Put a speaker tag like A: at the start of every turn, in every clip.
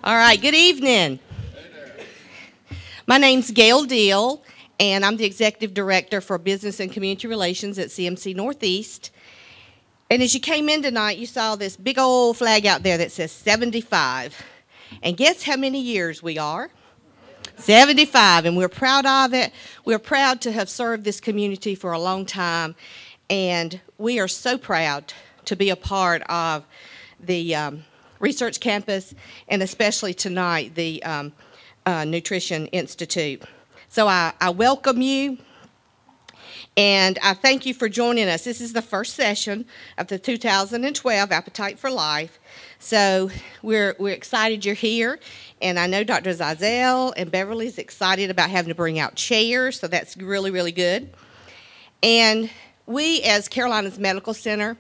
A: All right, good evening. My name's Gail Deal, and I'm the Executive Director for Business and Community Relations at CMC Northeast. And as you came in tonight, you saw this big old flag out there that says 75. And guess how many years we are? 75, and we're proud of it. We're proud to have served this community for a long time, and we are so proud to be a part of the research campus, and especially tonight, the Nutrition Institute. So I welcome you, and I thank you for joining us. This is the first session of the 2012 Appetite for Life. So we're excited you're here, and I know Dr. Zeisel and Beverly's excited about having to bring out chairs, so that's really, really good. And we, as Carolina's Medical Center,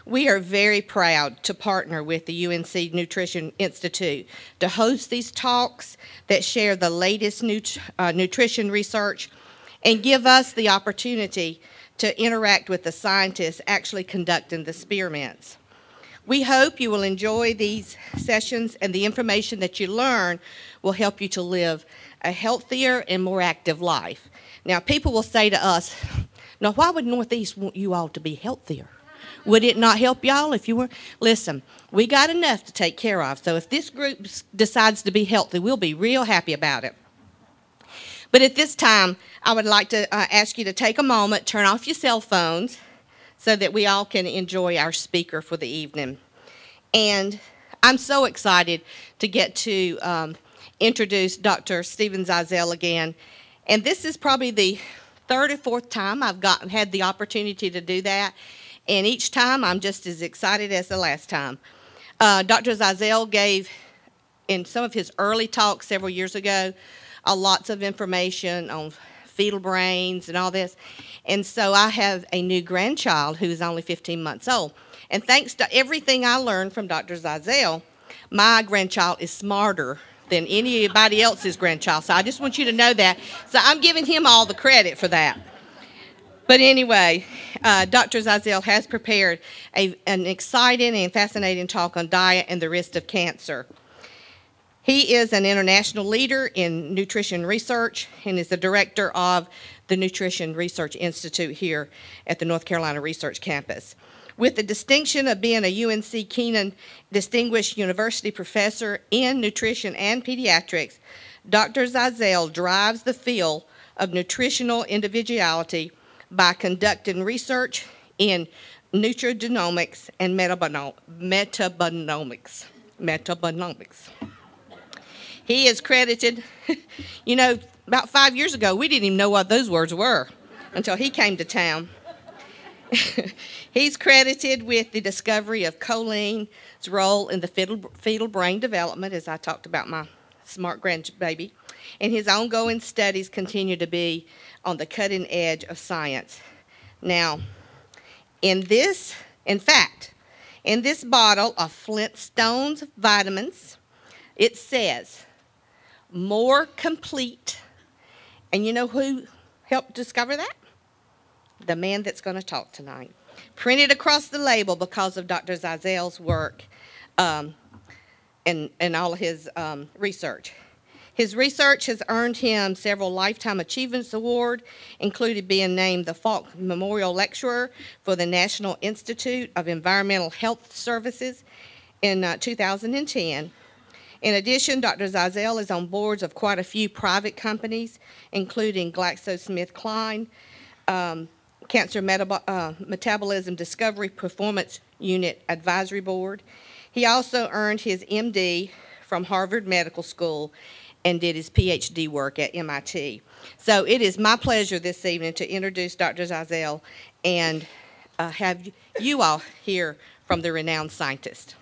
A: we are very proud to partner with the UNC Nutrition Institute to host these talks that share the latest nutrition research and give us the opportunity to interact with the scientists actually conducting the experiments. We hope you will enjoy these sessions, and the information that you learn will help you to live a healthier and more active life. Now, people will say to us, now, why would Northeast want you all to be healthier? Would it not help y'all if you were? Listen, we got enough to take care of, so if this group decides to be healthy, we'll be real happy about it. But at this time, I would like to ask you to take a moment, turn off your cell phones, so that we all can enjoy our speaker for the evening. And I'm so excited to get to introduce Dr. Stephen Zeisel again. And this is probably the third or fourth time I've had the opportunity to do that. And each time I'm just as excited as the last time. Dr. Zeisel gave, in some of his early talks several years ago, lots of information on fetal brains and all this. And so I have a new grandchild who is only 15 months old. And thanks to everything I learned from Dr. Zeisel, my grandchild is smarter than anybody else's grandchild. So I just want you to know that. So I'm giving him all the credit for that. But anyway, Dr. Zeisel has prepared an exciting and fascinating talk on diet and the risk of cancer. He is an international leader in nutrition research and is the director of the Nutrition Research Institute here at the North Carolina Research Campus. With the distinction of being a UNC Keenan Distinguished University Professor in Nutrition and Pediatrics, Dr. Zeisel drives the field of nutritional individuality by conducting research in nutrigenomics and metabonomics. He is credited, you know, about 5 years ago, we didn't even know what those words were until he came to town. He's credited with the discovery of choline's role in the fetal brain development, as I talked about my smart grandbaby, and his ongoing studies continue to be on the cutting edge of science. Now, in this bottle of Flintstones vitamins, it says, more complete. And you know who helped discover that? The man that's going to talk tonight. Printed across the label because of Dr. Zeisel's work and all of his research. His research has earned him several Lifetime Achievements Awards, including being named the Falk Memorial Lecturer for the National Institute of Environmental Health Services in 2010. In addition, Dr. Zeisel is on boards of quite a few private companies, including GlaxoSmithKline, Cancer Metabolism Discovery Performance Unit Advisory Board. He also earned his MD from Harvard Medical School and did his Ph.D. work at MIT. So it is my pleasure this evening to introduce Dr. Zeisel and have you all hear from the renowned scientist.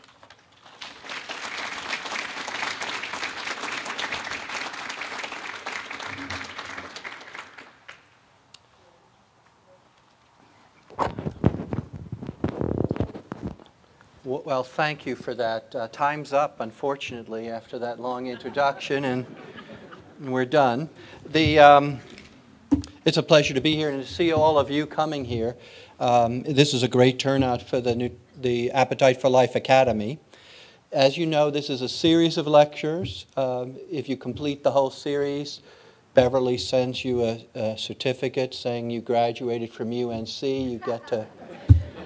B: Well, thank you for that. Time's up, unfortunately, after that long introduction, and we're done. It's a pleasure to be here and to see all of you coming here. This is a great turnout for the Appetite for Life Academy. As you know, this is a series of lectures. If you complete the whole series, Beverly sends you a certificate saying you graduated from UNC. You get to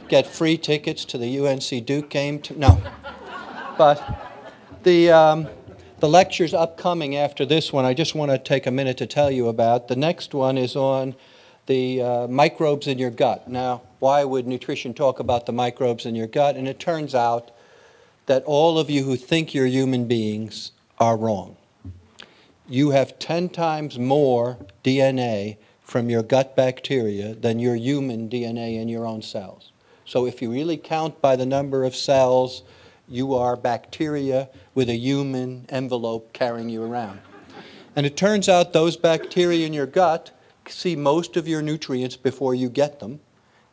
B: get free tickets to the UNC Duke game. No. But the lectures upcoming after this one, I just want to take a minute to tell you about. The next one is on the microbes in your gut. Now, why would nutrition talk about the microbes in your gut? And it turns out that all of you who think you're human beings are wrong. You have 10 times more DNA from your gut bacteria than your human DNA in your own cells. So if you really count by the number of cells, you are bacteria with a human envelope carrying you around. And it turns out those bacteria in your gut see most of your nutrients before you get them.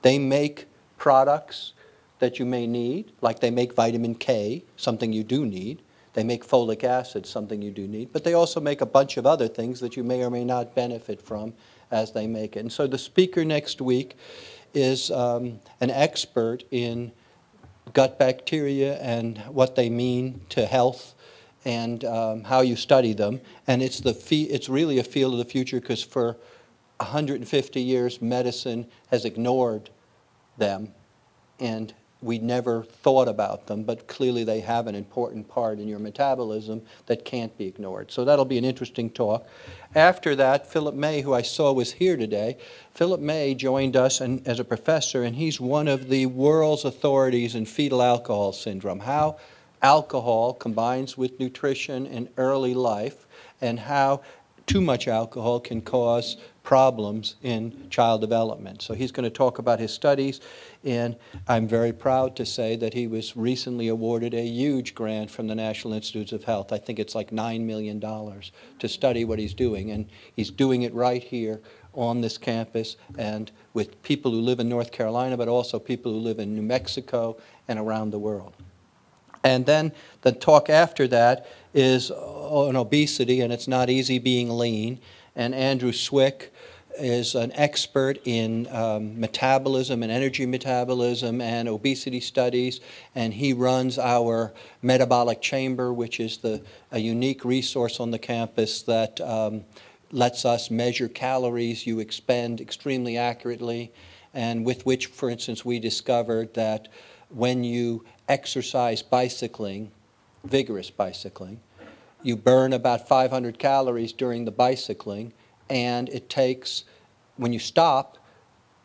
B: They make products that you may need, like they make vitamin K, something you do need. They make folic acid, something you do need. But they also make a bunch of other things that you may or may not benefit from as they make it. And so the speaker next week is an expert in gut bacteria and what they mean to health and how you study them. And it's really a field of the future because for 150 years medicine has ignored them, and we never thought about them, but clearly they have an important part in your metabolism that can't be ignored. So that'll be an interesting talk. After that, Philip May, who I saw was here today, Philip May joined us as a professor, and he's one of the world's authorities in fetal alcohol syndrome, how alcohol combines with nutrition in early life, and how too much alcohol can cause problems in child development. So he's going to talk about his studies, and I'm very proud to say that he was recently awarded a huge grant from the National Institutes of Health. I think it's like $9 million to study what he's doing, and he's doing it right here on this campus and with people who live in North Carolina, but also people who live in New Mexico and around the world. And then the talk after that is on obesity, and it's not easy being lean. And Andrew Swick is an expert in metabolism and energy metabolism and obesity studies, and he runs our metabolic chamber, which is a unique resource on the campus that lets us measure calories you expend extremely accurately, and with which, for instance, we discovered that when you exercise bicycling, vigorous bicycling, you burn about 500 calories during the bicycling, and it takes, when you stop,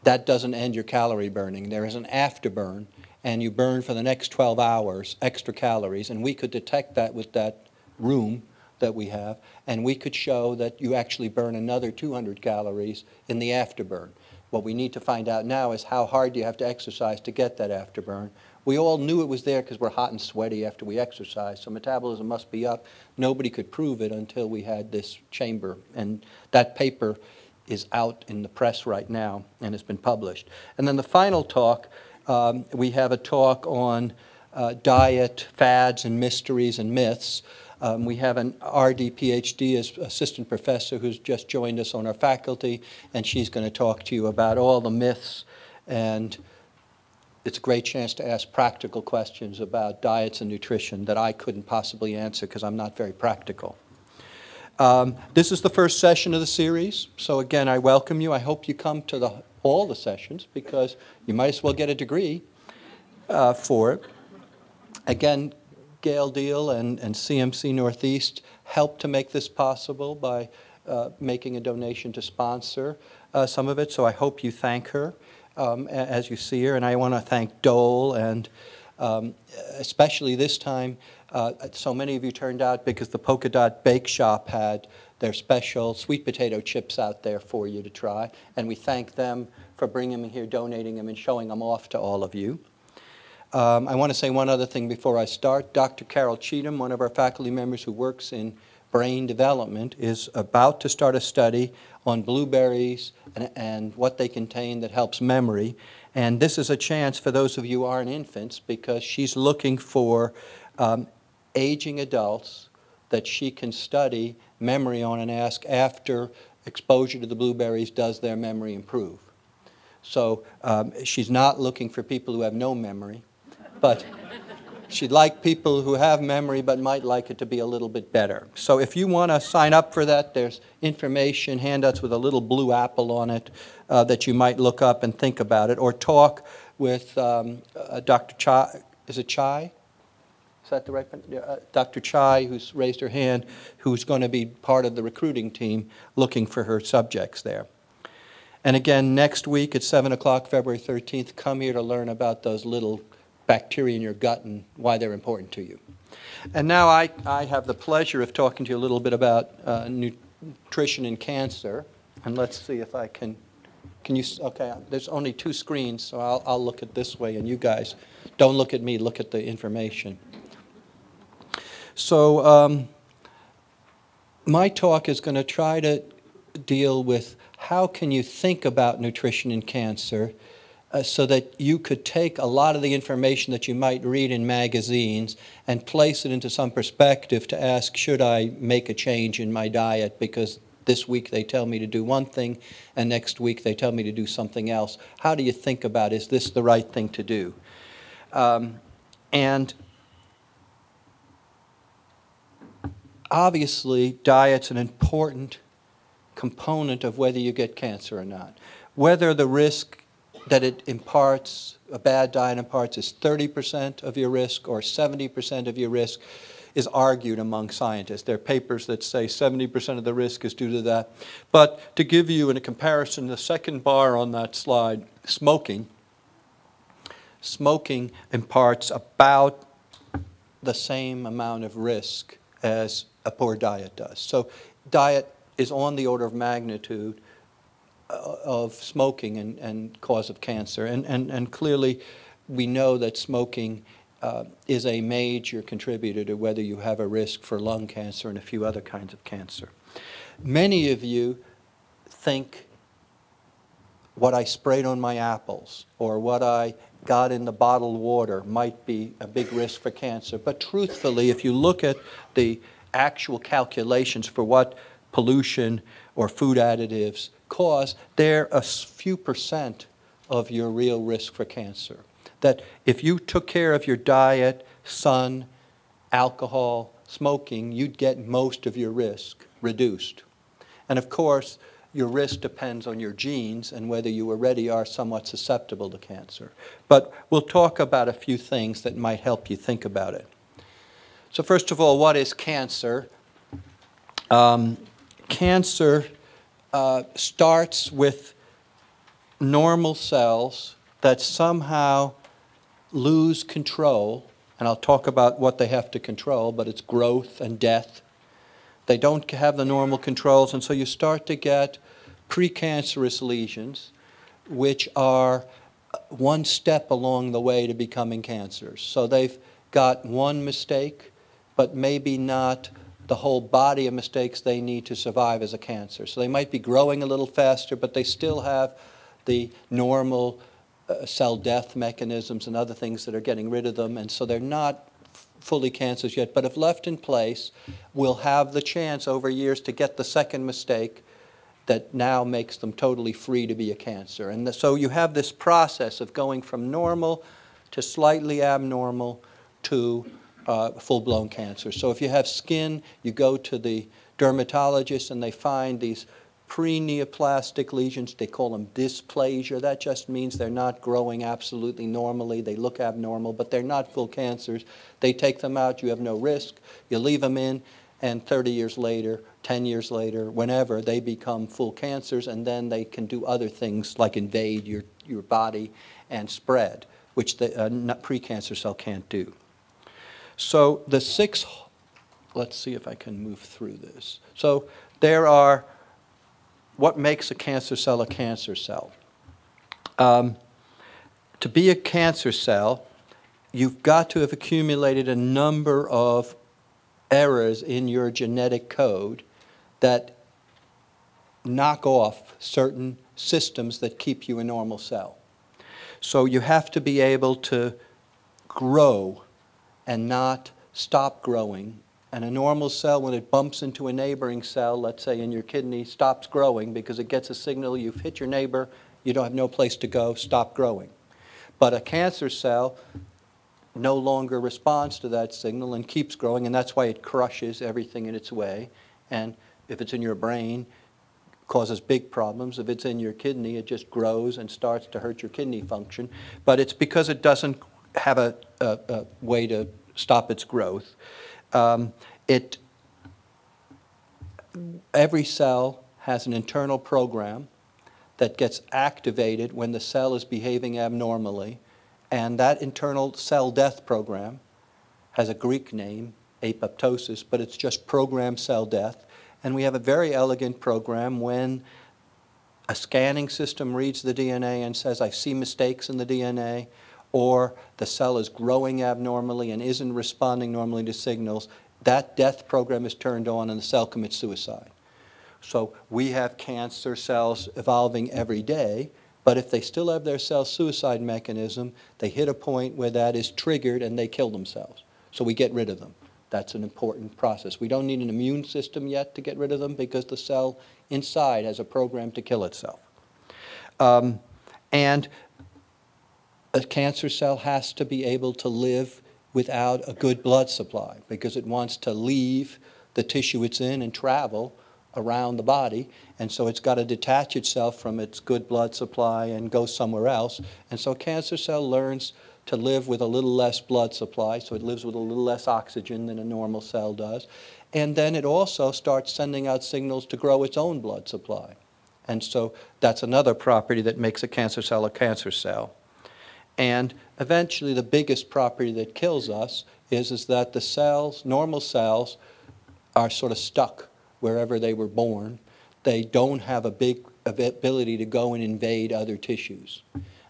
B: that doesn't end your calorie burning. There is an afterburn, and you burn for the next 12 hours extra calories, and we could detect that with that room that we have, and we could show that you actually burn another 200 calories in the afterburn. What we need to find out now is how hard do you have to exercise to get that afterburn. We all knew it was there because we're hot and sweaty after we exercise, so metabolism must be up. Nobody could prove it until we had this chamber, and that paper is out in the press right now and has been published. And then the final talk, we have a talk on diet, fads, and mysteries and myths. We have an RD Ph.D. as assistant professor who's just joined us on our faculty, and she's going to talk to you about all the myths, and it's a great chance to ask practical questions about diets and nutrition that I couldn't possibly answer because I'm not very practical. This is the first session of the series, so again, I welcome you. I hope you come to all the sessions because you might as well get a degree for it. Again, Gail Deal and CMC Northeast helped to make this possible by making a donation to sponsor some of it, so I hope you thank her as you see her. And I want to thank Dole, and especially this time, so many of you turned out because the Polka Dot Bake Shop had their special sweet potato chips out there for you to try, and we thank them for bringing them here, donating them, and showing them off to all of you. I want to say one other thing before I start. Dr. Carol Cheatham, one of our faculty members who works in brain development, is about to start a study on blueberries and what they contain that helps memory. And this is a chance for those of you who aren't infants because she's looking for aging adults that she can study memory on and ask after exposure to the blueberries, does their memory improve? So she's not looking for people who have no memory. But She'd like people who have memory but might like it to be a little bit better. So if you want to sign up for that, there's information, handouts with a little blue apple on it that you might look up and think about it, or talk with Dr. Chai. Is it Chai? Is that the right one? Dr. Chai, who's raised her hand, who's going to be part of the recruiting team looking for her subjects there. And again, next week at 7 o'clock, February 13th, come here to learn about those little bacteria in your gut and why they're important to you. And now I have the pleasure of talking to you a little bit about nutrition and cancer. And let's see if I can you, okay, there's only 2 screens, so I'll look at this way, and you guys don't look at me, look at the information. So my talk is going to try to deal with how can you think about nutrition and cancer so that you could take a lot of the information that you might read in magazines and place it into some perspective to ask, should I make a change in my diet? Because this week they tell me to do one thing, and next week they tell me to do something else. How do you think about, is this the right thing to do? And obviously, diet's an important component of whether you get cancer or not. Whether the risk that it imparts, a bad diet imparts, is 30% of your risk or 70% of your risk is argued among scientists. There are papers that say 70% of the risk is due to that. But to give you in a comparison, the second bar on that slide, smoking imparts about the same amount of risk as a poor diet does. So diet is on the order of magnitude of smoking and cause of cancer. And clearly we know that smoking is a major contributor to whether you have a risk for lung cancer and a few other kinds of cancer. Many of you think what I sprayed on my apples or what I got in the bottled water might be a big risk for cancer. But truthfully, if you look at the actual calculations for what pollution or food additives cause, they're a few percent of your real risk for cancer. That if you took care of your diet, sun, alcohol, smoking, you'd get most of your risk reduced. And of course, your risk depends on your genes and whether you already are somewhat susceptible to cancer. But we'll talk about a few things that might help you think about it. So first of all, what is cancer? Cancer starts with normal cells that somehow lose control, and I'll talk about what they have to control, but it's growth and death. They don't have the normal controls, and so you start to get precancerous lesions, which are one step along the way to becoming cancers. So they've got one mistake, but maybe not the whole body of mistakes they need to survive as a cancer. So they might be growing a little faster, but they still have the normal cell death mechanisms and other things that are getting rid of them, and so they're not fully cancers yet, but if left in place, will have the chance over years to get the second mistake that now makes them totally free to be a cancer. And so you have this process of going from normal to slightly abnormal to full-blown cancer. So if you have skin, you go to the dermatologist and they find these pre-neoplastic lesions. They call them dysplasia. That just means they're not growing absolutely normally. They look abnormal, but they're not full cancers. They take them out. You have no risk. You leave them in, and 30 years later, 10 years later, whenever, they become full cancers, and then they can do other things like invade your body and spread, which the precancer cell can't do. So the six, let's see if I can move through this. So there are, what makes a cancer cell a cancer cell? To be a cancer cell, you've got to have accumulated a number of errors in your genetic code that knock off certain systems that keep you a normal cell. So you have to be able to grow and not stop growing. And a normal cell, when it bumps into a neighboring cell, let's say in your kidney, stops growing because it gets a signal, you've hit your neighbor, you don't have no place to go, stop growing. But a cancer cell no longer responds to that signal and keeps growing, and that's why it crushes everything in its way. And if it's in your brain, causes big problems. If it's in your kidney, it just grows and starts to hurt your kidney function. But it's because it doesn't have a way to stop its growth. Every cell has an internal program that gets activated when the cell is behaving abnormally. And that internal cell death program has a Greek name, apoptosis, but it's just programmed cell death. And we have a very elegant program when a scanning system reads the DNA and says, I see mistakes in the DNA, or the cell is growing abnormally and isn't responding normally to signals, that death program is turned on and the cell commits suicide. So we have cancer cells evolving every day, but if they still have their cell suicide mechanism, they hit a point where that is triggered and they kill themselves. So we get rid of them. That's an important process. We don't need an immune system yet to get rid of them because the cell inside has a program to kill itself. And a cancer cell has to be able to live without a good blood supply because it wants to leave the tissue it's in and travel around the body, and so it's got to detach itself from its good blood supply and go somewhere else. And so a cancer cell learns to live with a little less blood supply, so it lives with a little less oxygen than a normal cell does. And then it also starts sending out signals to grow its own blood supply. And so that's another property that makes a cancer cell a cancer cell. And eventually the biggest property that kills us is that the cells, normal cells, are sort of stuck wherever they were born. They don't have a big ability to go and invade other tissues.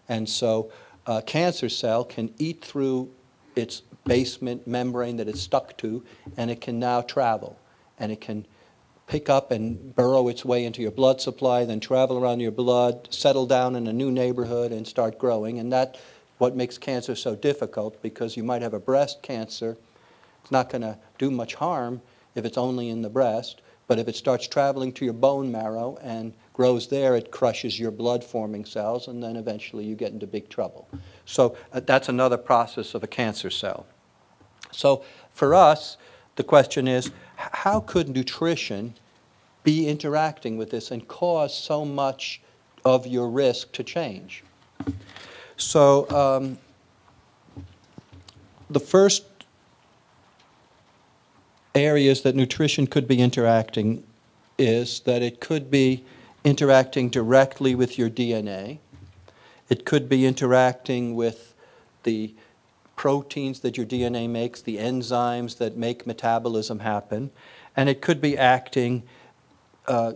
B: And so a cancer cell can eat through its basement membrane that it's stuck to, and it can now travel. And it can pick up and burrow its way into your blood supply, then travel around your blood, settle down in a new neighborhood, and start growing. And that's what makes cancer so difficult, because you might have a breast cancer. It's not going to do much harm if it's only in the breast, but if it starts traveling to your bone marrow and grows there, it crushes your blood-forming cells, and then eventually you get into big trouble. So that's another process of a cancer cell. So for us, the question is, how could nutrition be interacting with this and cause so much of your risk to change? So the first areas that nutrition could be interacting is that it could be interacting directly with your DNA. It could be interacting with the proteins that your DNA makes, the enzymes that make metabolism happen, and it could be acting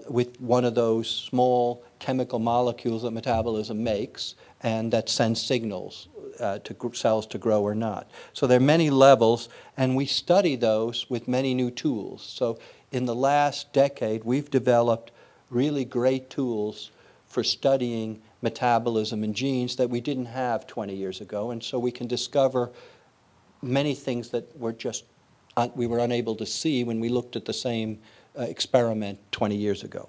B: with one of those small chemical molecules that metabolism makes and that sends signals to cells to grow or not. So there are many levels, and we study those with many new tools. So in the last decade, we've developed really great tools for studying metabolism and genes that we didn't have 20 years ago, and so we can discover many things that were just we were unable to see when we looked at the same experiment 20 years ago.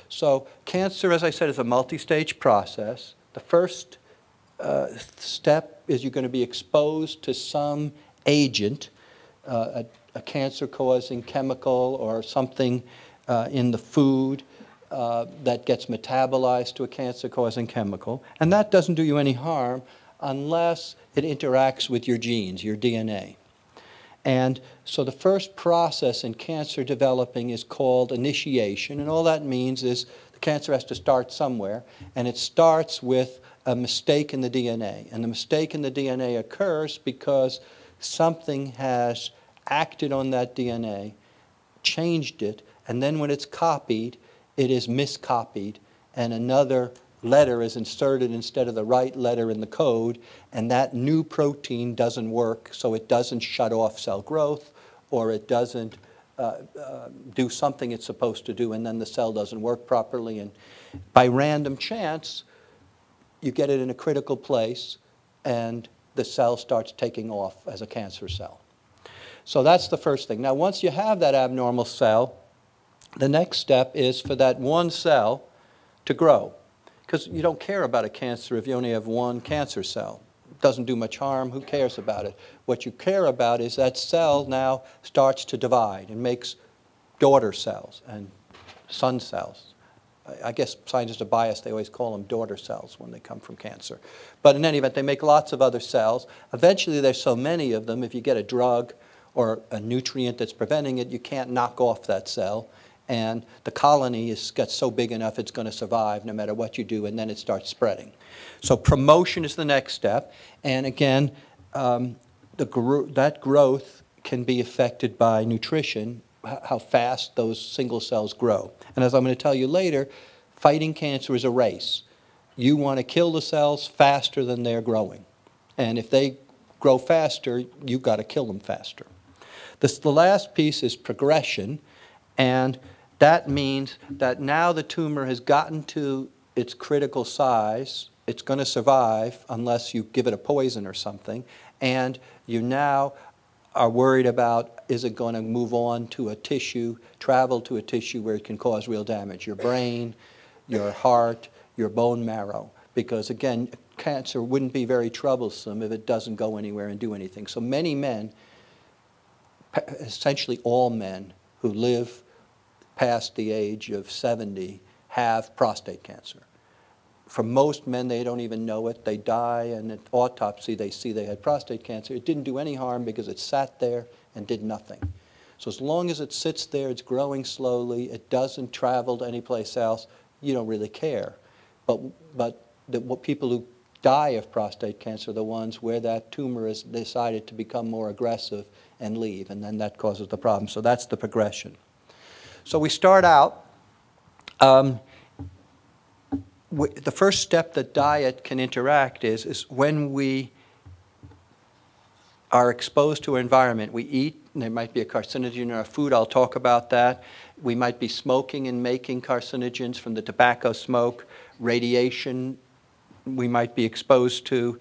B: So cancer, as I said, is a multi-stage process. The first step is you're going to be exposed to some agent, a cancer-causing chemical or something in the food that gets metabolized to a cancer-causing chemical. And that doesn't do you any harm unless it interacts with your genes, your DNA. And so the first process in cancer developing is called initiation, and all that means is the cancer has to start somewhere, and it starts with a mistake in the DNA. And the mistake in the DNA occurs because something has acted on that DNA, changed it, and then when it's copied, it is miscopied, and another letter is inserted instead of the right letter in the code, and that new protein doesn't work, so it doesn't shut off cell growth, or it doesn't do something it's supposed to do, and then the cell doesn't work properly. And by random chance, you get it in a critical place, and the cell starts taking off as a cancer cell. So that's the first thing. Now, once you have that abnormal cell, the next step is for that one cell to grow. Because you don't care about a cancer if you only have one cancer cell. doesn't do much harm. Who cares about it? What you care about is that cell now starts to divide and makes daughter cells and son cells. I guess scientists are biased. They always call them daughter cells when they come from cancer. But in any event, they make lots of other cells. Eventually, there's so many of them, if you get a drug or a nutrient that's preventing it, you can't knock off that cell. And the colony gets so big enough it's going to survive no matter what you do, and then it starts spreading. So promotion is the next step. And again, that growth can be affected by nutrition, how fast those single cells grow. And as I'm going to tell you later, fighting cancer is a race. You want to kill the cells faster than they're growing. And if they grow faster, you've got to kill them faster. The last piece is progression, and that means that now the tumor has gotten to its critical size. It's going to survive unless you give it a poison or something, and you now are worried about, is it going to move on to a tissue, travel to a tissue where it can cause real damage, your brain, your heart, your bone marrow. Because again, cancer wouldn't be very troublesome if it doesn't go anywhere and do anything. So many men, essentially all men who live past the age of 70 have prostate cancer. For most men, they don't even know it. They die, and at autopsy, they see they had prostate cancer. It didn't do any harm because it sat there and did nothing. So as long as it sits there, it's growing slowly, it doesn't travel to any place else, you don't really care. But people who die of prostate cancer are the ones where that tumor has decided to become more aggressive and leave, and then that causes the problem. So that's the progression. So we start out, the first step that diet can interact is when we are exposed to our environment. We eat, and there might be a carcinogen in our food. I'll talk about that. We might be smoking and making carcinogens from the tobacco smoke, radiation we might be exposed to.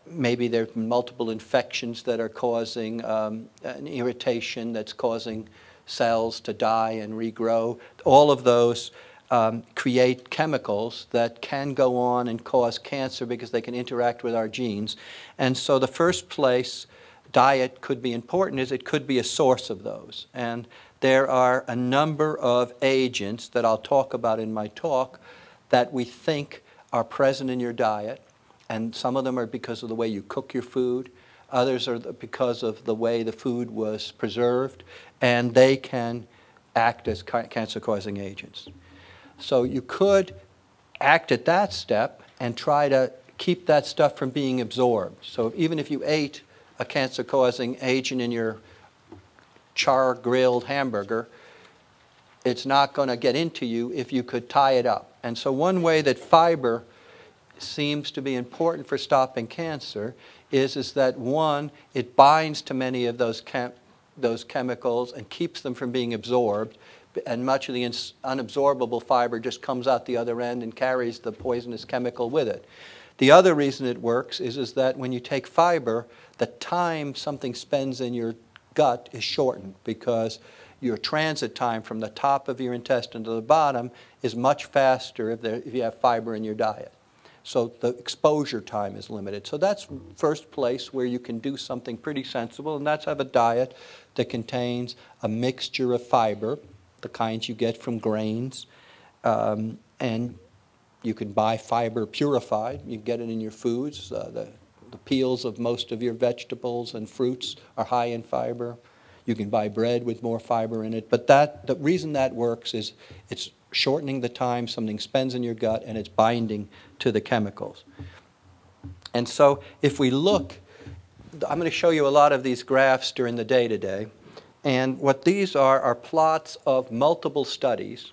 B: Maybe there are multiple infections that are causing an irritation that's causing cells to die and regrow. All of those create chemicals that can go on and cause cancer because they can interact with our genes. And so the first place diet could be important is it could be a source of those. And there are a number of agents that I'll talk about in my talk that we think are present in your diet. And some of them are because of the way you cook your food. Others are because of the way the food was preserved, and they can act as cancer-causing agents. So you could act at that step and try to keep that stuff from being absorbed. So even if you ate a cancer-causing agent in your char-grilled hamburger, it's not going to get into you if you could tie it up. And so one way that fiber seems to be important for stopping cancer is that, one, it binds to many of those chemicals and keeps them from being absorbed, and much of the unabsorbable fiber just comes out the other end and carries the poisonous chemical with it. The other reason it works is that when you take fiber, the time something spends in your gut is shortened because your transit time from the top of your intestine to the bottom is much faster if you have fiber in your diet. So the exposure time is limited. So that's first place where you can do something pretty sensible, and that's have a diet that contains a mixture of fiber, the kinds you get from grains, and you can buy fiber purified. You get it in your foods. The peels of most of your vegetables and fruits are high in fiber. You can buy bread with more fiber in it. But the reason that works is it's shortening the time something spends in your gut, and it's binding to the chemicals. And so if we look, I'm going to show you a lot of these graphs during the day today. And what these are plots of multiple studies.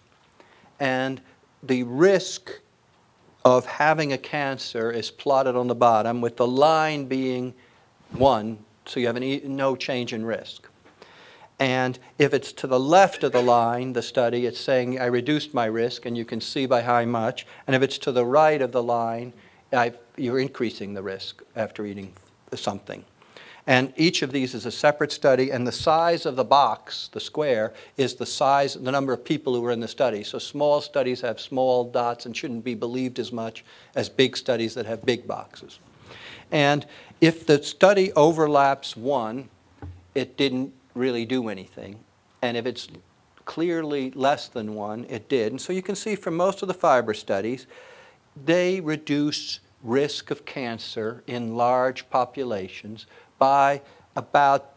B: And the risk of having a cancer is plotted on the bottom with the line being 1, so you have no change in risk. And if it's to the left of the line, the study, it's saying I reduced my risk, and you can see by how much. And if it's to the right of the line, you're increasing the risk after eating something. And each of these is a separate study, and the size of the box, the square, is the number of people who were in the study. So small studies have small dots and shouldn't be believed as much as big studies that have big boxes. And if the study overlaps one, it didn't really do anything. And if it's clearly less than one, it did. And so you can see from most of the fiber studies, they reduce risk of cancer in large populations by about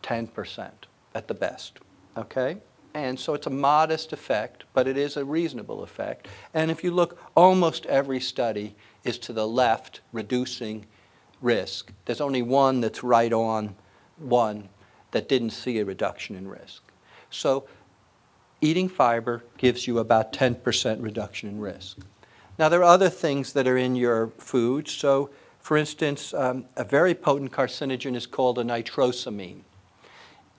B: 10% at the best, okay? And so it's a modest effect, but it is a reasonable effect. And if you look, almost every study is to the left, reducing risk. There's only one that's right on one that didn't see a reduction in risk. So eating fiber gives you about 10% reduction in risk. Now, there are other things that are in your food. So, for instance, a very potent carcinogen is called a nitrosamine.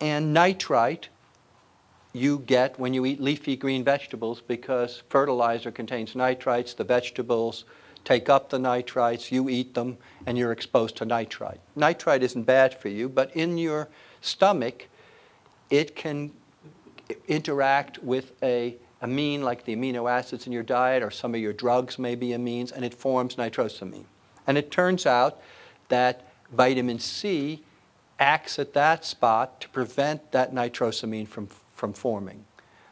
B: And nitrite you get when you eat leafy green vegetables because fertilizer contains nitrites. The vegetables take up the nitrites, you eat them, and you're exposed to nitrite. Nitrite isn't bad for you, but in your stomach, it can interact with a amine like the amino acids in your diet, or some of your drugs may be amines, and it forms nitrosamine. And it turns out that vitamin C acts at that spot to prevent that nitrosamine from forming.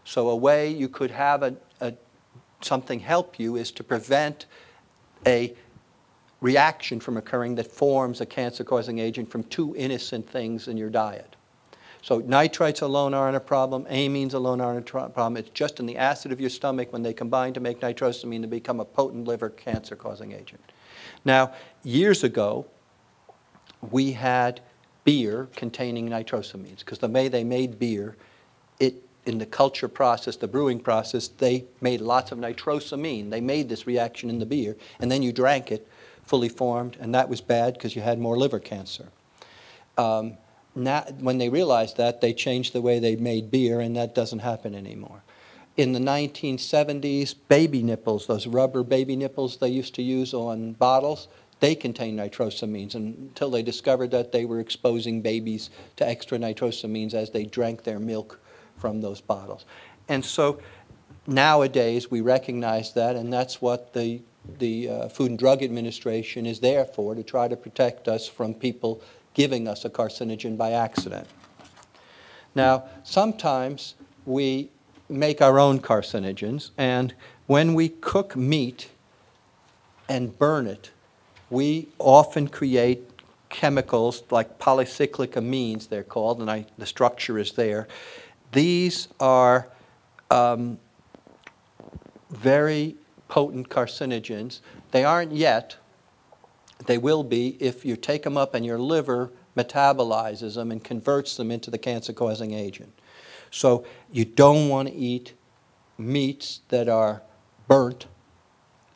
B: So a way you could have something help you is to prevent a reaction from occurring that forms a cancer-causing agent from two innocent things in your diet. So nitrites alone aren't a problem. Amines alone aren't a problem. It's just in the acid of your stomach when they combine to make nitrosamine to become a potent liver cancer-causing agent. Now, years ago, we had beer containing nitrosamines because the way they made beer, in the culture process, the brewing process, they made lots of nitrosamine. They made this reaction in the beer, and then you drank it fully formed, and that was bad because you had more liver cancer. Now, when they realized that, they changed the way they made beer, and that doesn't happen anymore. In the 1970s, baby nipples, those rubber baby nipples they used to use on bottles, they contained nitrosamines until they discovered that they were exposing babies to extra nitrosamines as they drank their milk from those bottles. And so nowadays we recognize that, and that's what the Food and Drug Administration is there for, to try to protect us from people giving us a carcinogen by accident. Now, sometimes we make our own carcinogens, and when we cook meat and burn it, we often create chemicals like polycyclic amines, they're called, and the structure is there. These are very potent carcinogens. They aren't yet. They will be if you take them up and your liver metabolizes them and converts them into the cancer-causing agent. So you don't want to eat meats that are burnt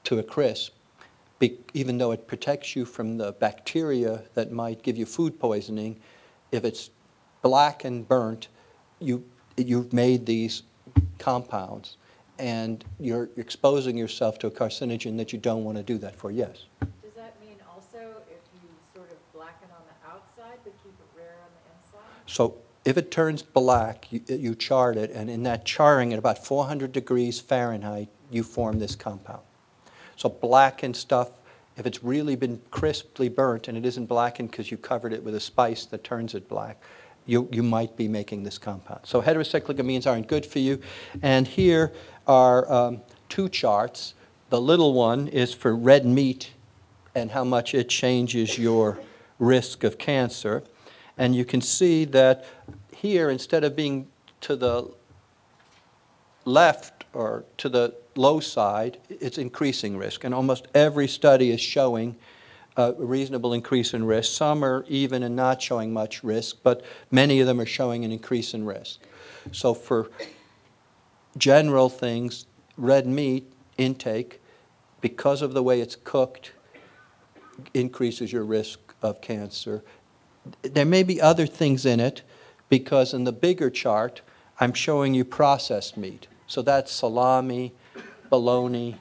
B: to a crisp, even though it protects you from the bacteria that might give you food poisoning. If it's black and burnt, you've made these compounds, and you're exposing yourself to a carcinogen that you don't want to do that for. Yes?
C: Does that mean also if you sort of blacken on the outside but keep it rare on the inside?
B: So if it turns black, you char it, and in that charring at about 400 degrees Fahrenheit, you form this compound. So blackened stuff, if it's really been crisply burnt and it isn't blackened because you covered it with a spice that turns it black, you might be making this compound. So heterocyclic amines aren't good for you. And here are two charts. The little one is for red meat and how much it changes your risk of cancer. And you can see that here, instead of being to the left or to the low side, it's increasing risk. And almost every study is showing a reasonable increase in risk. Some are even and not showing much risk, but many of them are showing an increase in risk. So for general things, red meat intake, because of the way it's cooked, increases your risk of cancer. There may be other things in it, because in the bigger chart, I'm showing you processed meat. So that's salami, bologna,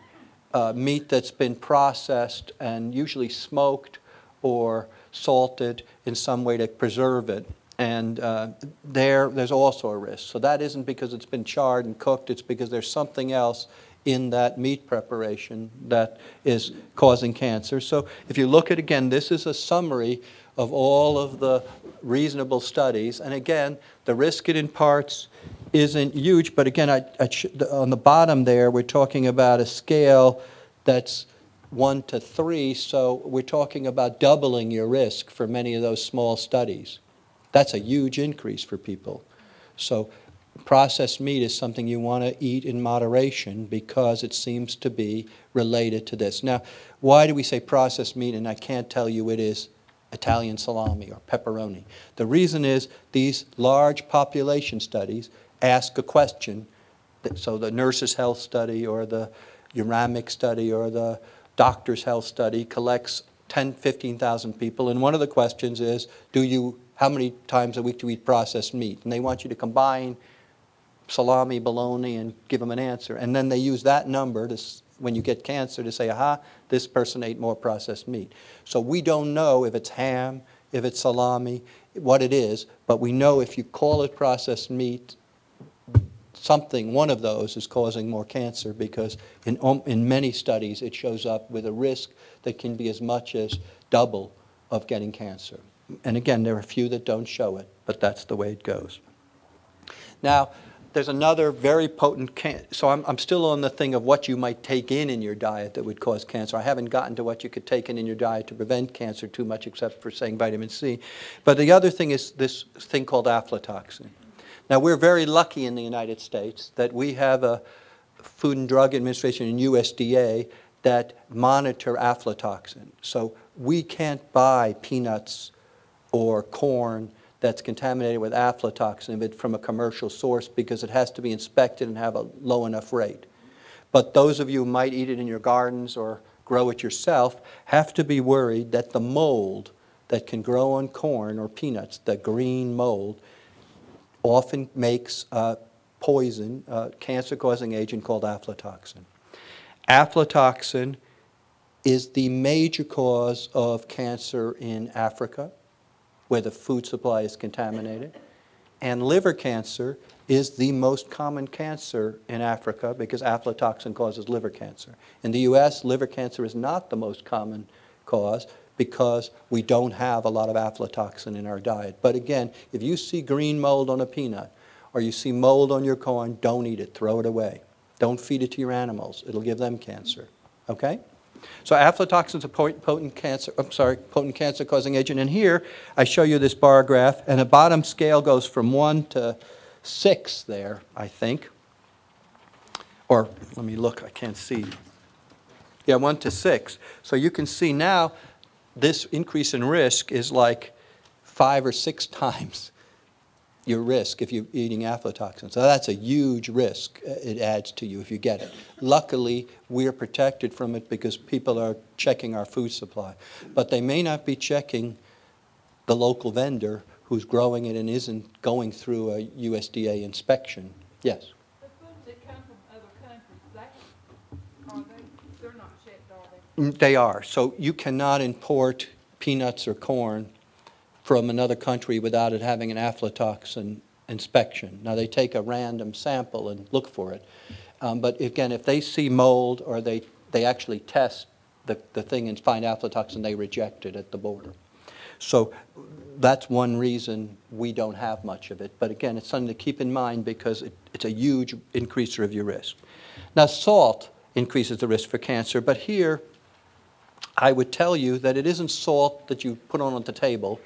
B: meat that's been processed and usually smoked or salted in some way to preserve it. And there's also a risk. So that isn't because it's been charred and cooked, it's because there's something else in that meat preparation that is causing cancer. So if you look at, again, this is a summary of all of the reasonable studies. And again, the risk it imparts isn't huge, but again, on the bottom there, we're talking about a scale that's 1 to 3, so we're talking about doubling your risk for many of those small studies. That's a huge increase for people. So processed meat is something you want to eat in moderation because it seems to be related to this. Now, why do we say processed meat and I can't tell you it is Italian salami or pepperoni? The reason is these large population studies ask a question. So the nurse's health study or the uramic study or the doctor's health study collects 10, 15,000 people, and one of the questions is, how many times a week do you eat processed meat? And they want you to combine salami, bologna, and give them an answer. And then they use that number when you get cancer to say, aha, this person ate more processed meat. So we don't know if it's ham, if it's salami, what it is, but we know if you call it processed meat, one of those is causing more cancer because in many studies it shows up with a risk that can be as much as double of getting cancer. And again, there are a few that don't show it, but that's the way it goes. Now, there's another very potent so I'm still on the thing of what you might take in your diet that would cause cancer. I haven't gotten to what you could take in your diet to prevent cancer too much, except for saying vitamin C. But the other thing is this thing called aflatoxin. Now, we're very lucky in the United States that we have a Food and Drug Administration and USDA that monitor aflatoxin. So we can't buy peanuts or corn that's contaminated with aflatoxin from a commercial source because it has to be inspected and have a low enough rate. But those of you who might eat it in your gardens or grow it yourself have to be worried that the mold that can grow on corn or peanuts, the green mold, often makes poison, cancer-causing agent called aflatoxin. Aflatoxin is the major cause of cancer in Africa, where the food supply is contaminated. And liver cancer is the most common cancer in Africa because aflatoxin causes liver cancer. In the US, liver cancer is not the most common cause because we don't have a lot of aflatoxin in our diet. But again, if you see green mold on a peanut or you see mold on your corn, don't eat it, throw it away. Don't feed it to your animals. It'll give them cancer, okay? So aflatoxin is a potent cancer-causing agent. And here I show you this bar graph, and the bottom scale goes from 1 to 6 there, I think. Or let me look, I can't see. Yeah, 1 to 6. So you can see now this increase in risk is like 5 or 6 times your risk if you're eating aflatoxin. So that's a huge risk it adds to you if you get it. Luckily, we're protected from it because people are checking our food supply. But they may not be checking the local vendor who's growing it and isn't going through a USDA inspection. Yes?
C: The foods that come from other countries, they're not checked, are they?
B: They are. So you cannot import peanuts or corn from another country without it having an aflatoxin inspection. Now, they take a random sample and look for it. But again, if they see mold or they actually test the thing and find aflatoxin, they reject it at the border. So that's one reason we don't have much of it. But again, it's something to keep in mind because it's a huge increaser of your risk. Now, salt increases the risk for cancer, but here I would tell you that it isn't salt that you put on the table.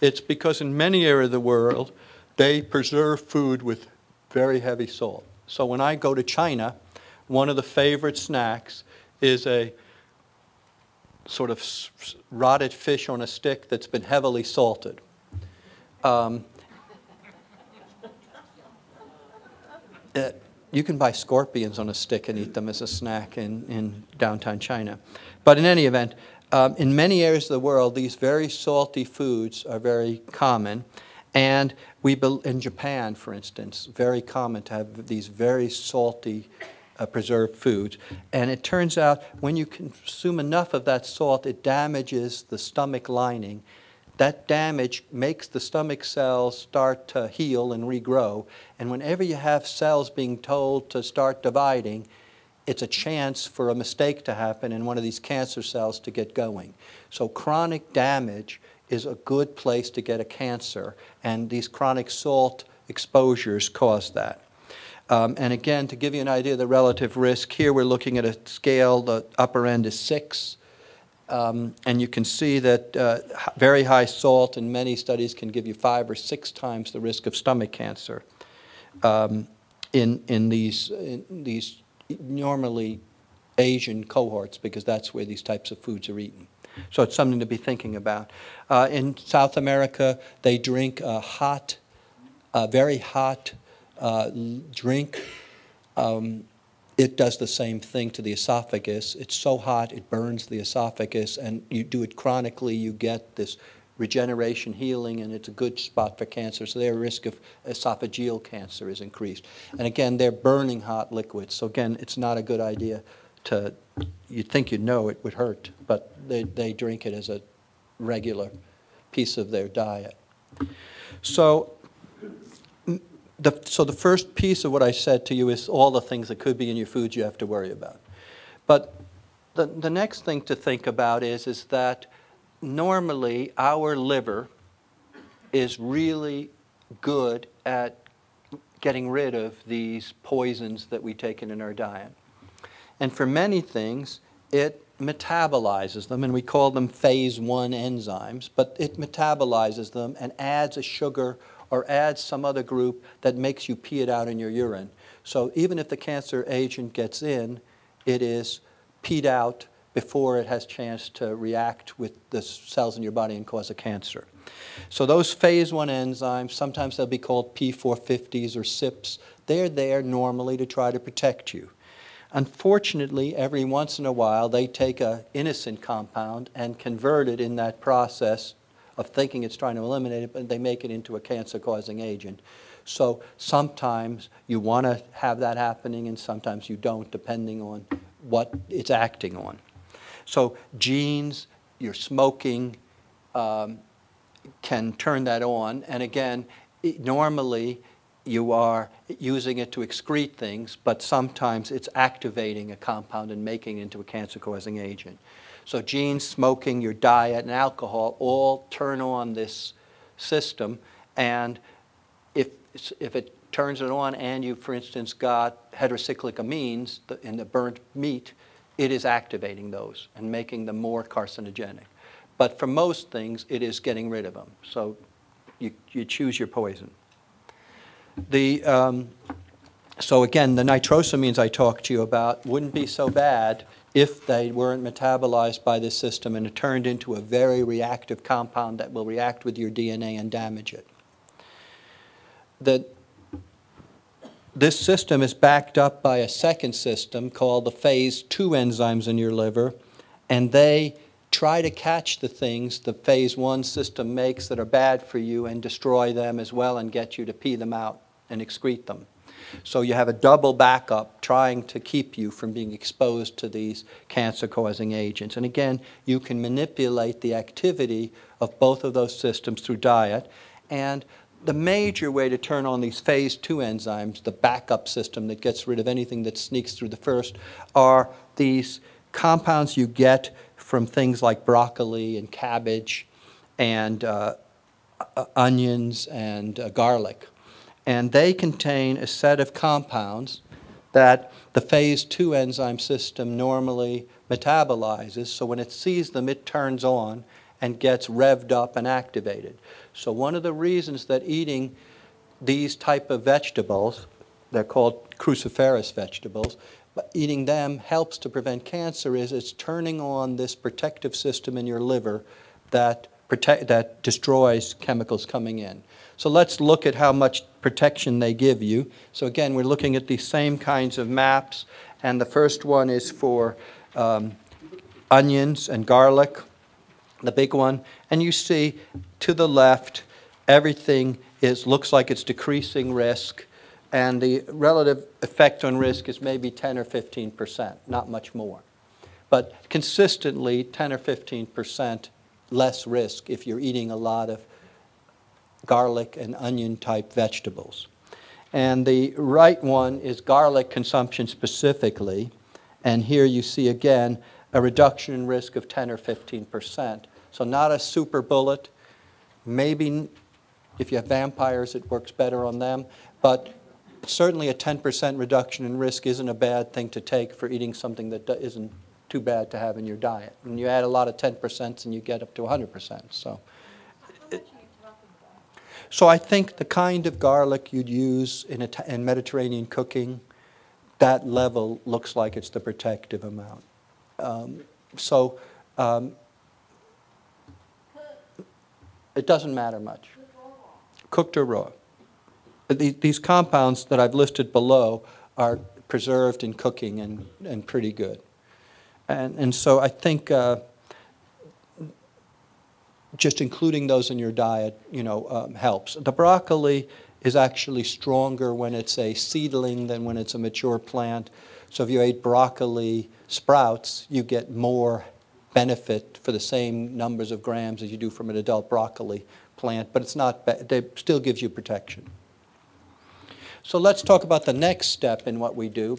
B: It's because in many areas of the world, they preserve food with very heavy salt. So when I go to China, one of the favorite snacks is a sort of rotted fish on a stick that's been heavily salted. You can buy scorpions on a stick and eat them as a snack in downtown China. But in any event, in many areas of the world, these very salty foods are very common. And in Japan, for instance, very common to have these very salty preserved foods. And it turns out when you consume enough of that salt, it damages the stomach lining. That damage makes the stomach cells start to heal and regrow. And whenever you have cells being told to start dividing, it's a chance for a mistake to happen and one of these cancer cells to get going. So chronic damage is a good place to get a cancer, and these chronic salt exposures cause that. And again, to give you an idea of the relative risk, here we're looking at a scale, the upper end is 6. And you can see that very high salt in many studies can give you 5 or 6 times the risk of stomach cancer in these normally Asian cohorts, because that's where these types of foods are eaten. So it's something to be thinking about. In South America, they drink a hot, very hot drink. It does the same thing to the esophagus. It's so hot, it burns the esophagus, and you do it chronically, you get this regeneration healing, and it's a good spot for cancer. So their risk of esophageal cancer is increased. And again, they're burning hot liquids. So again, it's not a good idea to, you'd think you'd know it would hurt, but they drink it as a regular piece of their diet. So the first piece of what I said to you is all the things that could be in your foods you have to worry about. But the next thing to think about is that normally our liver is really good at getting rid of these poisons that we take in our diet. And for many things, it metabolizes them, and we call them phase 1 enzymes, but it metabolizes them and adds a sugar or adds some other group that makes you pee it out in your urine. So even if the cancer agent gets in, it is peed out before it has a chance to react with the cells in your body and cause a cancer. So those phase 1 enzymes, sometimes they'll be called P450s or CYPs, they're there normally to try to protect you. Unfortunately, every once in a while, they take an innocent compound and convert it in that process of thinking it's trying to eliminate it, but they make it into a cancer-causing agent. So sometimes you want to have that happening, and sometimes you don't, depending on what it's acting on. So genes, your smoking, can turn that on. And again, normally you are using it to excrete things, but sometimes it's activating a compound and making it into a cancer-causing agent. So genes, smoking, your diet, and alcohol all turn on this system. And if it turns it on and you, for instance, got heterocyclic amines in the burnt meat, it is activating those and making them more carcinogenic. But for most things, it is getting rid of them. So you choose your poison. So again, the nitrosamines I talked to you about wouldn't be so bad if they weren't metabolized by this system and it turned into a very reactive compound that will react with your DNA and damage it. This system is backed up by a second system called the phase 2 enzymes in your liver, and they try to catch the things the phase 1 system makes that are bad for you and destroy them as well and get you to pee them out and excrete them. So you have a double backup trying to keep you from being exposed to these cancer-causing agents. And again, you can manipulate the activity of both of those systems through diet. And the major way to turn on these phase 2 enzymes, the backup system that gets rid of anything that sneaks through the first, are these compounds you get from things like broccoli and cabbage and onions and garlic. And they contain a set of compounds that the phase 2 enzyme system normally metabolizes. So when it sees them, it turns on and gets revved up and activated. So one of the reasons that eating these type of vegetables, they're called cruciferous vegetables, but eating them helps to prevent cancer is it's turning on this protective system in your liver that destroys chemicals coming in. So let's look at how much protection they give you. So again, we're looking at these same kinds of maps, and the first one is for onions and garlic, the big one. And you see to the left, everything looks like it's decreasing risk, and the relative effect on risk is maybe 10 or 15%, not much more. But consistently, 10 or 15% less risk if you're eating a lot of garlic and onion type vegetables. And the right one is garlic consumption specifically. And here you see again a reduction in risk of 10 or 15%. So not a super bullet. Maybe if you have vampires, it works better on them. But certainly a 10% reduction in risk isn't a bad thing to take for eating something that isn't too bad to have in your diet. And you add a lot of 10% and you get up to 100%. So, I think the kind of garlic you'd use in Mediterranean cooking, that level looks like it's the protective amount. It doesn't matter much. Cooked or raw. These compounds that I've listed below are preserved in cooking and pretty good. And so I think just including those in your diet, helps. The broccoli is actually stronger when it's a seedling than when it's a mature plant. So if you ate broccoli sprouts, you get more benefit for the same numbers of grams as you do from an adult broccoli plant, but it's not bad. It still gives you protection. So let's talk about the next step in what we do.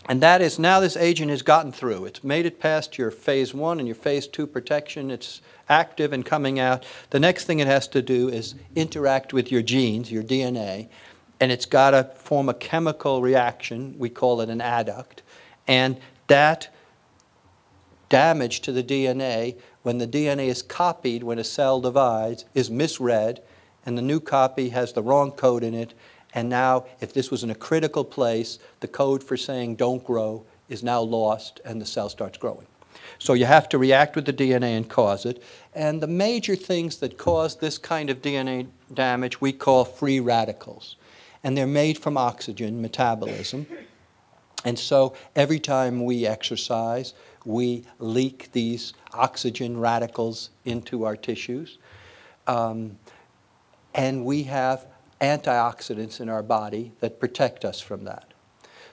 B: And that is, now this agent has gotten through. It's made it past your phase 1 and your phase 2 protection. It's active and coming out. The next thing it has to do is interact with your genes, your DNA, and it's got to form a chemical reaction. We call it an adduct. And that damage to the DNA, when the DNA is copied, when a cell divides, is misread, and the new copy has the wrong code in it. And now, if this was in a critical place, the code for saying don't grow is now lost, and the cell starts growing. So you have to react with the DNA and cause it. And the major things that cause this kind of DNA damage we call free radicals. And they're made from oxygen metabolism. And so every time we exercise, we leak these oxygen radicals into our tissues. And we have antioxidants in our body that protect us from that.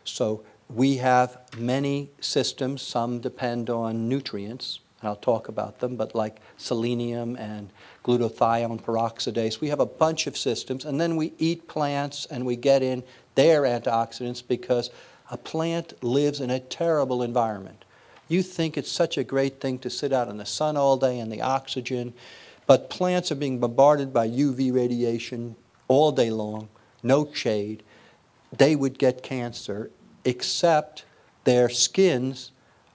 B: So we have many systems. Some depend on nutrients, and I'll talk about them, but like selenium and glutathione peroxidase. We have a bunch of systems, and then we eat plants and we get in their antioxidants because a plant lives in a terrible environment. You think it's such a great thing to sit out in the sun all day and the oxygen, but plants are being bombarded by UV radiation all day long, no shade. They would get cancer, except their skins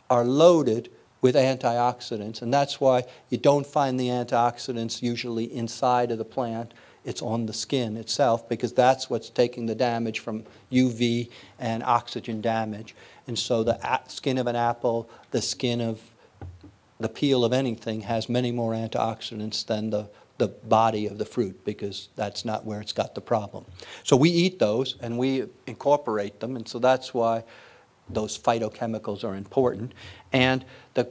B: are loaded with antioxidants, and that's why you don't find the antioxidants usually inside of the plant. It's on the skin itself, because that's what's taking the damage from UV and oxygen damage. And so the skin of an apple, the skin of the peel of anything has many more antioxidants than the body of the fruit, because that's not where it's got the problem. So we eat those and we incorporate them, and so that's why those phytochemicals are important. And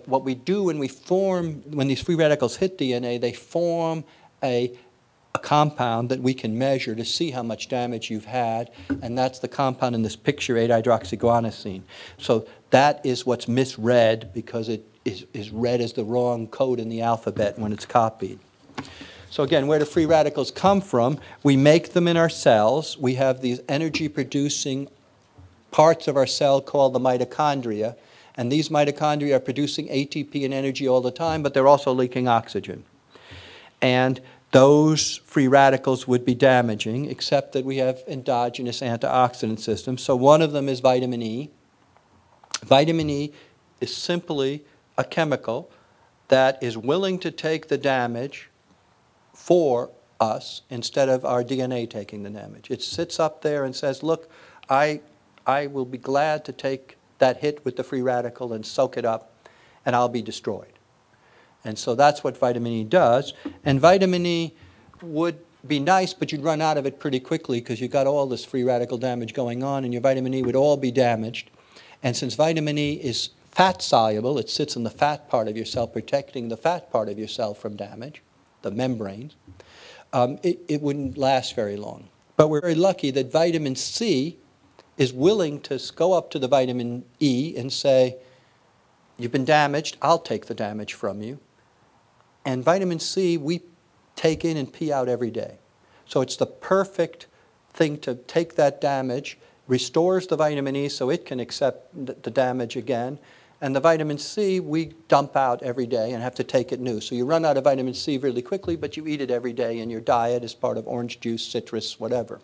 B: what we do when these free radicals hit DNA, they form a compound that we can measure to see how much damage you've had, and that's the compound in this picture, 8-hydroxyguanosine. So that is what's misread, because it is read as the wrong code in the alphabet when it's copied. So again, where do free radicals come from? We make them in our cells. We have these energy-producing parts of our cell called the mitochondria, and these mitochondria are producing ATP and energy all the time, but they're also leaking oxygen. And those free radicals would be damaging, except that we have endogenous antioxidant systems. So one of them is vitamin E. Vitamin E is simply a chemical that is willing to take the damage for us instead of our DNA taking the damage. It sits up there and says, look, I will be glad to take that hit with the free radical and soak it up, and I'll be destroyed. And so that's what vitamin E does. And vitamin E would be nice, but you'd run out of it pretty quickly because you've got all this free radical damage going on, and your vitamin E would all be damaged. And since vitamin E is fat soluble, it sits in the fat part of your cell, protecting the fat part of your cell from damage, the membranes, it wouldn't last very long. But we're very lucky that vitamin C is willing to go up to the vitamin E and say, you've been damaged, I'll take the damage from you. And vitamin C we take in and pee out every day. So it's the perfect thing to take that damage, restores the vitamin E so it can accept the damage again. And the vitamin C we dump out every day and have to take it new. So you run out of vitamin C really quickly, but you eat it every day in your diet as part of orange juice, citrus, whatever.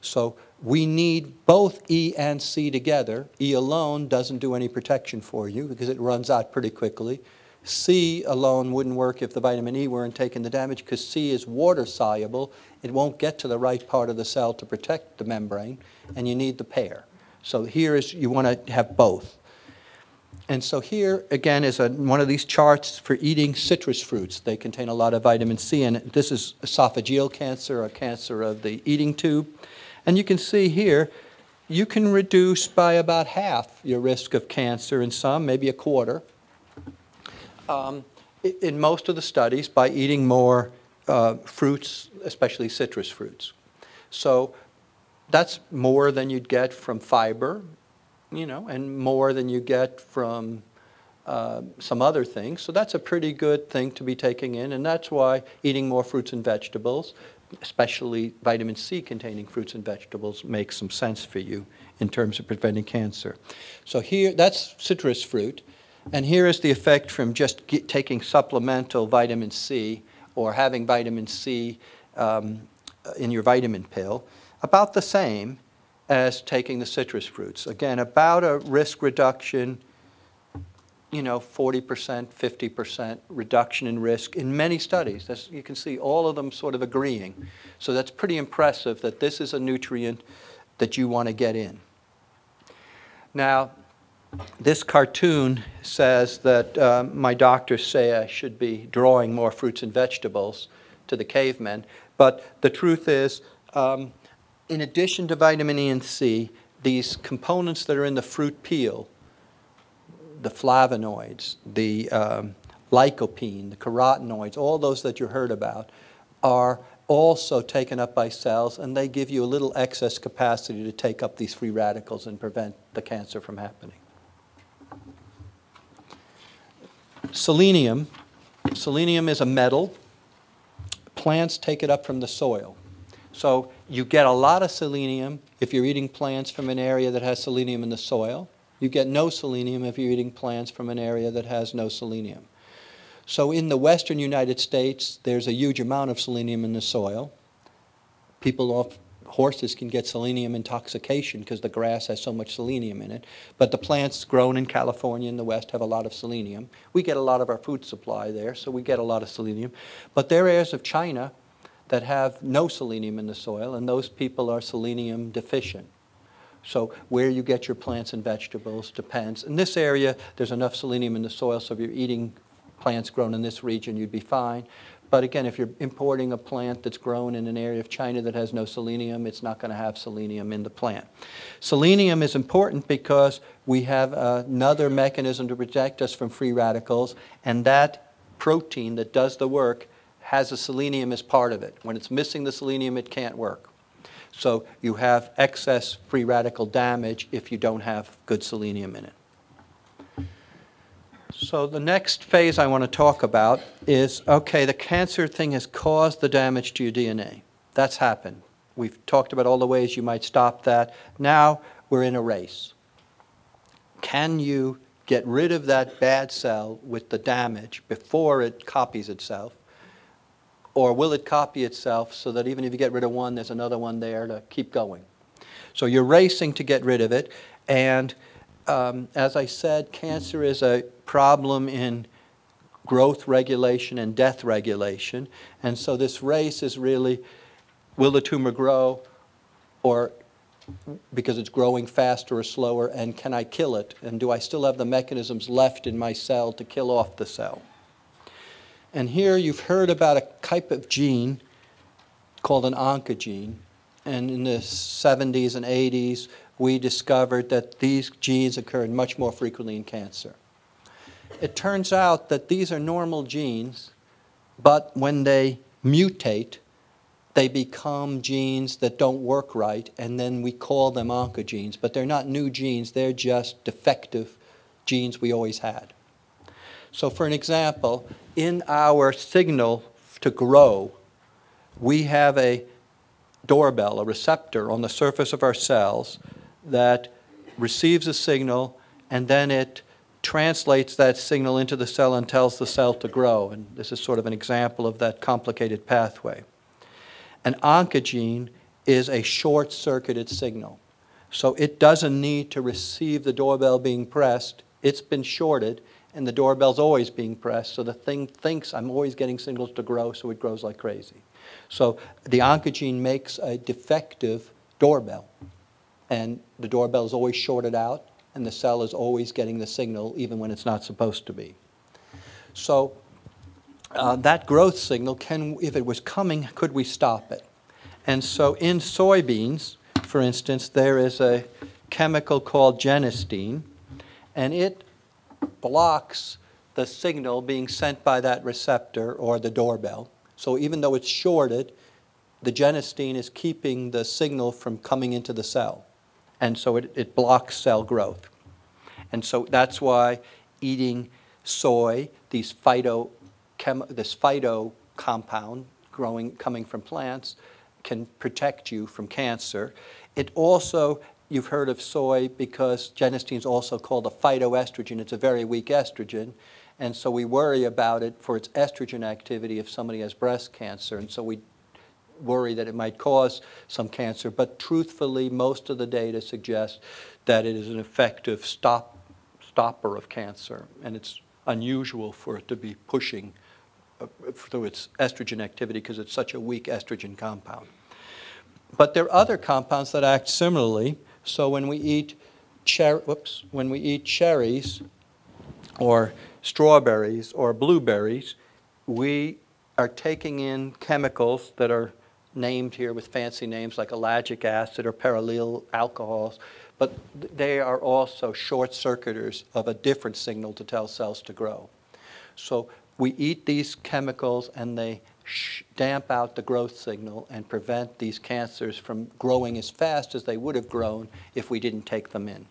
B: So we need both E and C together. E alone doesn't do any protection for you because it runs out pretty quickly. C alone wouldn't work if the vitamin E weren't taking the damage because C is water soluble. It won't get to the right part of the cell to protect the membrane, and you need the pair. So here is, you want to have both. And so here, again, is one of these charts for eating citrus fruits. They contain a lot of vitamin C, and this is esophageal cancer, or cancer of the eating tube. And you can see here, you can reduce by about half your risk of cancer in some, maybe a quarter, in most of the studies by eating more fruits, especially citrus fruits. So that's more than you'd get from fiber, you know, and more than you get from some other things. So that's a pretty good thing to be taking in, and that's why eating more fruits and vegetables, especially vitamin C containing fruits and vegetables, makes some sense for you in terms of preventing cancer. So here, that's citrus fruit, and here is the effect from just taking supplemental vitamin C or having vitamin C in your vitamin pill, about the same as taking the citrus fruits. Again, about a risk reduction, you know, 40%, 50% reduction in risk in many studies. That's, you can see all of them sort of agreeing. So that's pretty impressive that this is a nutrient that you want to get in. Now, this cartoon says that my doctors say I should be drawing more fruits and vegetables to the cavemen. But the truth is, in addition to vitamin E and C, these components that are in the fruit peel, the flavonoids, the lycopene, the carotenoids, all those that you heard about, are also taken up by cells, and they give you a little excess capacity to take up these free radicals and prevent the cancer from happening. Selenium. Selenium is a metal. Plants take it up from the soil. So you get a lot of selenium if you're eating plants from an area that has selenium in the soil. You get no selenium if you're eating plants from an area that has no selenium. So in the western United States, there's a huge amount of selenium in the soil. Horses can get selenium intoxication because the grass has so much selenium in it. But the plants grown in California in the west have a lot of selenium. We get a lot of our food supply there, so we get a lot of selenium. But there are areas of China that have no selenium in the soil, and those people are selenium deficient. So where you get your plants and vegetables depends. In this area, there's enough selenium in the soil, so if you're eating plants grown in this region, you'd be fine. But again, if you're importing a plant that's grown in an area of China that has no selenium, it's not going to have selenium in the plant. Selenium is important because we have another mechanism to protect us from free radicals, and that protein that does the work has a selenium as part of it. When it's missing the selenium, it can't work. So you have excess free radical damage if you don't have good selenium in it. So the next phase I want to talk about is, okay, the cancer thing has caused the damage to your DNA. That's happened. We've talked about all the ways you might stop that. Now we're in a race. Can you get rid of that bad cell with the damage before it copies itself? Or will it copy itself so that even if you get rid of one, there's another one there to keep going? So you're racing to get rid of it. And as I said, cancer is a problem in growth regulation and death regulation. And so this race is really, will the tumor grow, or because it's growing faster or slower, and can I kill it? And do I still have the mechanisms left in my cell to kill off the cell? And here you've heard about a type of gene called an oncogene. And in the 70s and 80s, we discovered that these genes occurred much more frequently in cancer. It turns out that these are normal genes, but when they mutate, they become genes that don't work right, and then we call them oncogenes. But they're not new genes, they're just defective genes we always had. So for an example, in our signal to grow, we have a doorbell, a receptor on the surface of our cells that receives a signal, and then it translates that signal into the cell and tells the cell to grow. And this is sort of an example of that complicated pathway. An oncogene is a short-circuited signal. So it doesn't need to receive the doorbell being pressed. It's been shorted, and the doorbell's always being pressed, so the thing thinks I'm always getting signals to grow, so it grows like crazy. So the oncogene makes a defective doorbell, and the doorbell is always shorted out, and the cell is always getting the signal even when it's not supposed to be. So that growth signal, if it was coming, could we stop it? And so in soybeans, for instance, there is a chemical called genistein, and it blocks the signal being sent by that receptor or the doorbell. So even though it's shorted, the genistein is keeping the signal from coming into the cell. And so it blocks cell growth. And so that's why eating soy, this phyto compound coming from plants, can protect you from cancer. It also, you've heard of soy because genistein is also called a phytoestrogen. It's a very weak estrogen. And so we worry about it for its estrogen activity if somebody has breast cancer. And so we worry that it might cause some cancer. But truthfully, most of the data suggests that it is an effective stopper of cancer. And it's unusual for it to be pushing through its estrogen activity because it's such a weak estrogen compound. But there are other compounds that act similarly. So when we eat cherries or strawberries or blueberries, we are taking in chemicals that are named here with fancy names like ellagic acid or perolyl alcohols, but they are also short-circuiters of a different signal to tell cells to grow. So we eat these chemicals and they damp out the growth signal and prevent these cancers from growing as fast as they would have grown if we didn't take them in.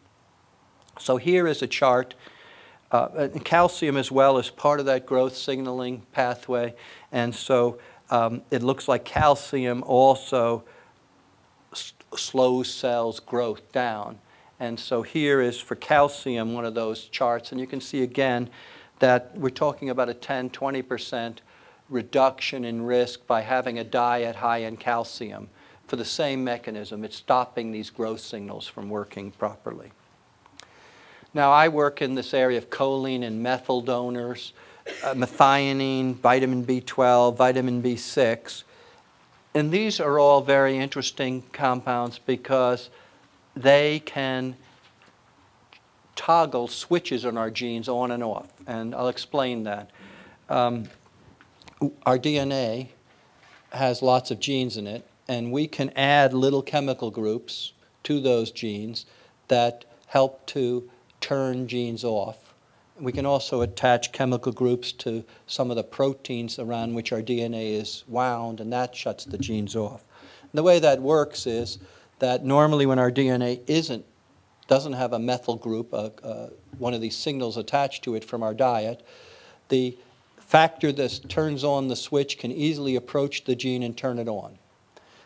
B: So here is a chart. Calcium as well is part of that growth signaling pathway, and so it looks like calcium also slows cells' growth down. And so here is for calcium one of those charts, and you can see again that we're talking about a 10–20% reduction in risk by having a diet high in calcium. For the same mechanism, it's stopping these growth signals from working properly. Now, I work in this area of choline and methyl donors, methionine, vitamin B12, vitamin B6. And these are all very interesting compounds because they can toggle switches on our genes on and off. And I'll explain that. Our DNA has lots of genes in it, and we can add little chemical groups to those genes that help to turn genes off. We can also attach chemical groups to some of the proteins around which our DNA is wound, and that shuts the genes off. And the way that works is that normally when our DNA doesn't have a methyl group, one of these signals attached to it from our diet, the factor that turns on the switch can easily approach the gene and turn it on.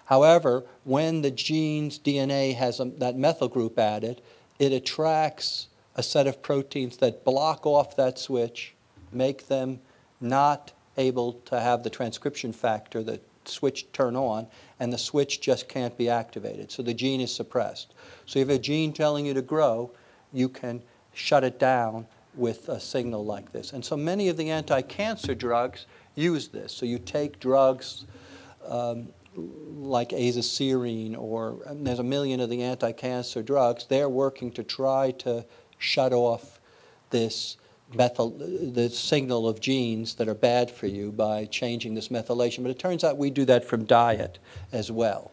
B: However, when the gene's DNA has that methyl group added, it attracts a set of proteins that block off that switch, make them not able to have the transcription factor, the switch turn on, and the switch just can't be activated. So the gene is suppressed. So if you have a gene telling you to grow, you can shut it down with a signal like this. And so many of the anti-cancer drugs use this. So you take drugs like azacitidine, or there's a million of the anti-cancer drugs. They're working to try to shut off the signal of genes that are bad for you by changing this methylation. But it turns out we do that from diet as well.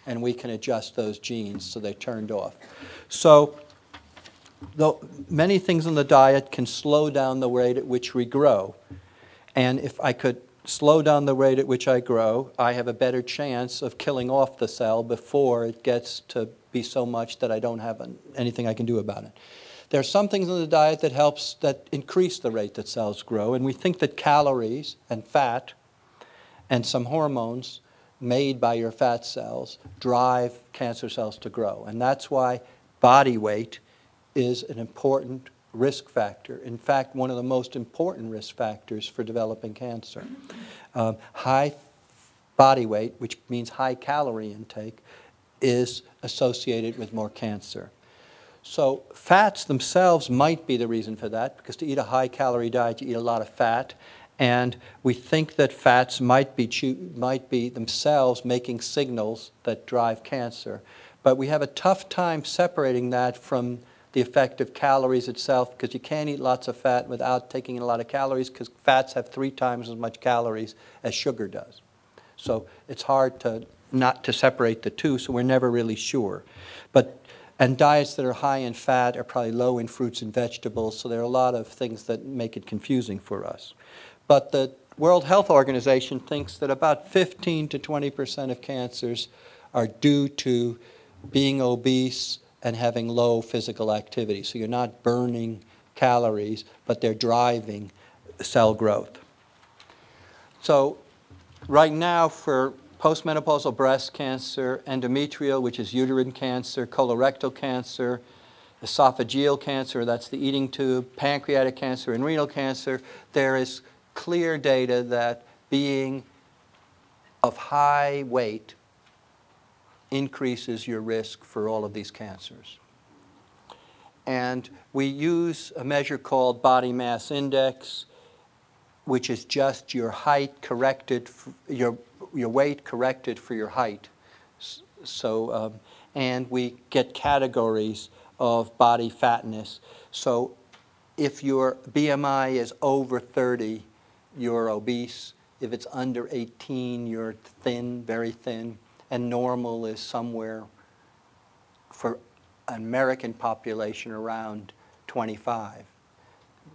B: And we can adjust those genes so they're turned off. So many things in the diet can slow down the rate at which we grow. And if I could slow down the rate at which I grow, I have a better chance of killing off the cell before it gets to be so much that I don't have anything I can do about it. There are some things in the diet that increase the rate that cells grow, and we think that calories and fat and some hormones made by your fat cells drive cancer cells to grow. And that's why body weight is an important risk factor. In fact, one of the most important risk factors for developing cancer. High body weight, which means high calorie intake, is associated with more cancer. So fats themselves might be the reason for that, because to eat a high-calorie diet, you eat a lot of fat, and we think that fats might be themselves making signals that drive cancer. But we have a tough time separating that from the effect of calories itself, because you can't eat lots of fat without taking in a lot of calories, because fats have 3 times as much calories as sugar does. So it's hard not to separate the two, so we're never really sure. And diets that are high in fat are probably low in fruits and vegetables, so there are a lot of things that make it confusing for us. But the World Health Organization thinks that about 15 to 20% of cancers are due to being obese and having low physical activity. So you're not burning calories, but they're driving cell growth. So right now, for postmenopausal breast cancer, endometrial, which is uterine cancer, colorectal cancer, esophageal cancer, that's the eating tube, pancreatic cancer, and renal cancer, there is clear data that being of high weight increases your risk for all of these cancers. And we use a measure called body mass index, which is just your height corrected, your weight corrected for your height. So, and we get categories of body fatness. So if your BMI is over 30, you're obese. If it's under 18, you're thin, very thin. And normal is somewhere, for an American population, around 25.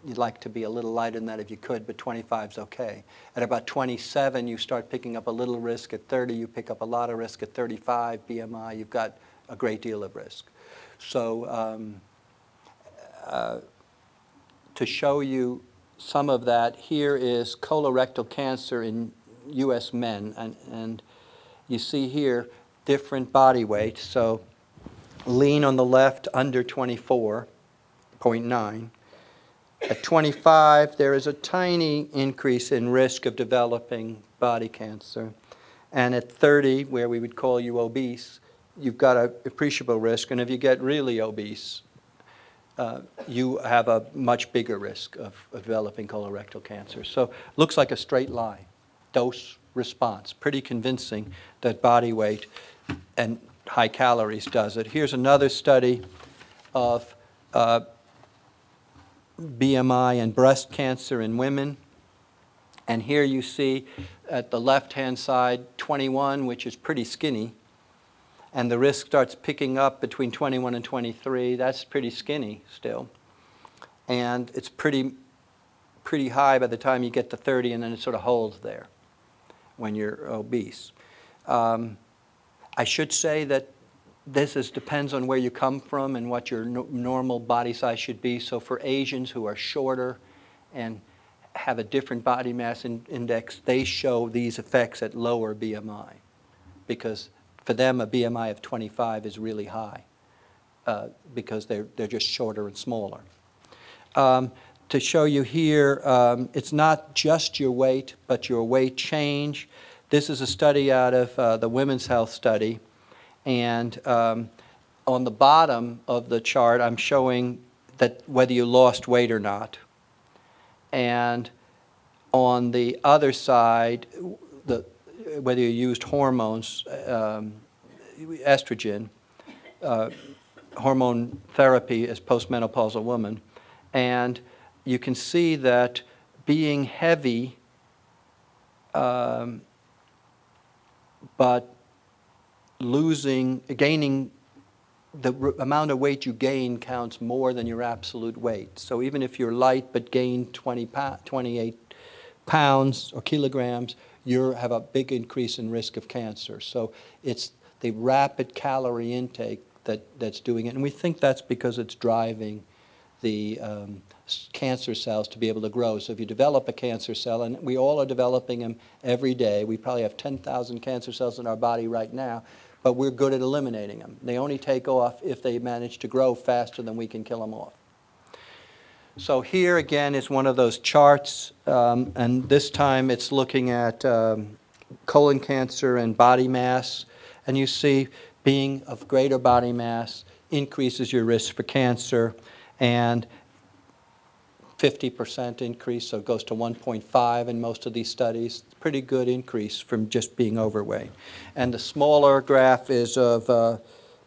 B: You'd like to be a little lighter than that if you could, but 25 is okay. At about 27, you start picking up a little risk. At 30, you pick up a lot of risk. At 35 BMI, you've got a great deal of risk. So to show you some of that, here is colorectal cancer in U.S. men. And you see here different body weight. So lean on the left, under 24.9. At 25, there is a tiny increase in risk of developing body cancer. And at 30, where we would call you obese, you've got an appreciable risk. And if you get really obese, you have a much bigger risk of developing colorectal cancer. So looks like a straight line, dose response. Pretty convincing that body weight and high calories does it. Here's another study of BMI and breast cancer in women. And here you see at the left-hand side 21, which is pretty skinny. And the risk starts picking up between 21 and 23. That's pretty skinny still. And it's pretty high by the time you get to 30, and then it sort of holds there when you're obese. I should say that this depends on where you come from and what your normal body size should be. So for Asians who are shorter and have a different body mass index, they show these effects at lower BMI, because for them a BMI of 25 is really high because they're just shorter and smaller. To show you here, it's not just your weight, but your weight change. This is a study out of the Women's Health Study. And on the bottom of the chart, I'm showing that whether you lost weight or not. And on the other side, whether you used hormones, estrogen, hormone therapy as postmenopausal woman. And you can see that being heavy, but gaining, the amount of weight you gain counts more than your absolute weight. So even if you're light but gain 28 pounds or kilograms, you have a big increase in risk of cancer. So it's the rapid calorie intake that's doing it. And we think that's because it's driving the cancer cells to be able to grow. So if you develop a cancer cell, and we all are developing them every day, we probably have 10,000 cancer cells in our body right now, but we're good at eliminating them. They only take off if they manage to grow faster than we can kill them off. So here again is one of those charts, and this time it's looking at colon cancer and body mass, and you see being of greater body mass increases your risk for cancer, and 50% increase, so it goes to 1.5 in most of these studies. Pretty good increase from just being overweight. And the smaller graph is of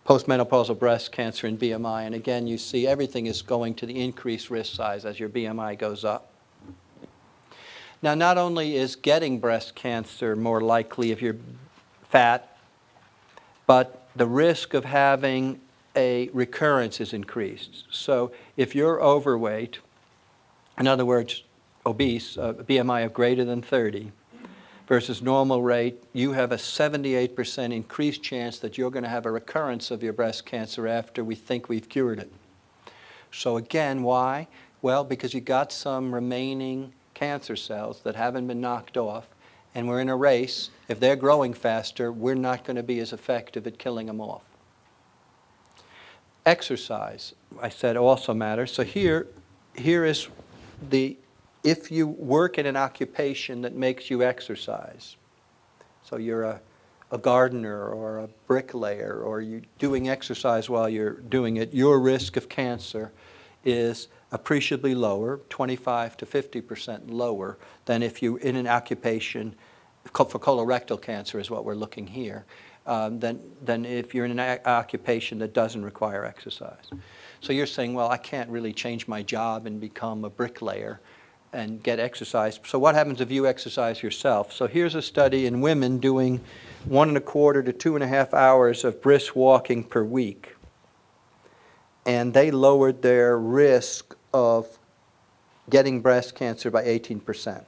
B: postmenopausal breast cancer and BMI, and again you see everything is going to the increased risk size as your BMI goes up. Now not only is getting breast cancer more likely if you're fat, but the risk of having a recurrence is increased. So if you're overweight, in other words, obese, a BMI of greater than 30 versus normal rate, you have a 78% increased chance that you're going to have a recurrence of your breast cancer after we think we've cured it. So again, why? Well, because you got some remaining cancer cells that haven't been knocked off, and we're in a race. If they're growing faster, we're not going to be as effective at killing them off. Exercise, I said, also matters. So here is if you work in an occupation that makes you exercise, so you're a gardener or a bricklayer, or you're doing exercise while you're doing it, your risk of cancer is appreciably lower, 25 to 50% lower than if you're in an occupation, for colorectal cancer is what we're looking here, than if you're in an occupation that doesn't require exercise. So you're saying, well, I can't really change my job and become a bricklayer and get exercise. So what happens if you exercise yourself? So here's a study in women doing 1.25 to 2.5 hours of brisk walking per week. And they lowered their risk of getting breast cancer by 18%.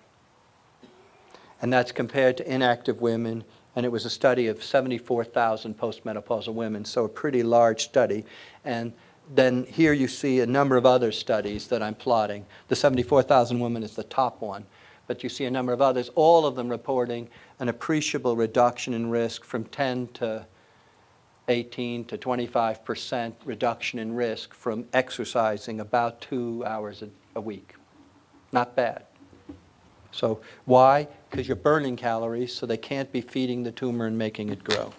B: And that's compared to inactive women. And it was a study of 74,000 postmenopausal women, so a pretty large study. And then here you see a number of other studies that I'm plotting. The 74,000 women is the top one, but you see a number of others, all of them reporting an appreciable reduction in risk from 10 to 18 to 25% reduction in risk from exercising about 2 hours a week. Not bad. So why? Because you're burning calories, so they can't be feeding the tumor and making it grow.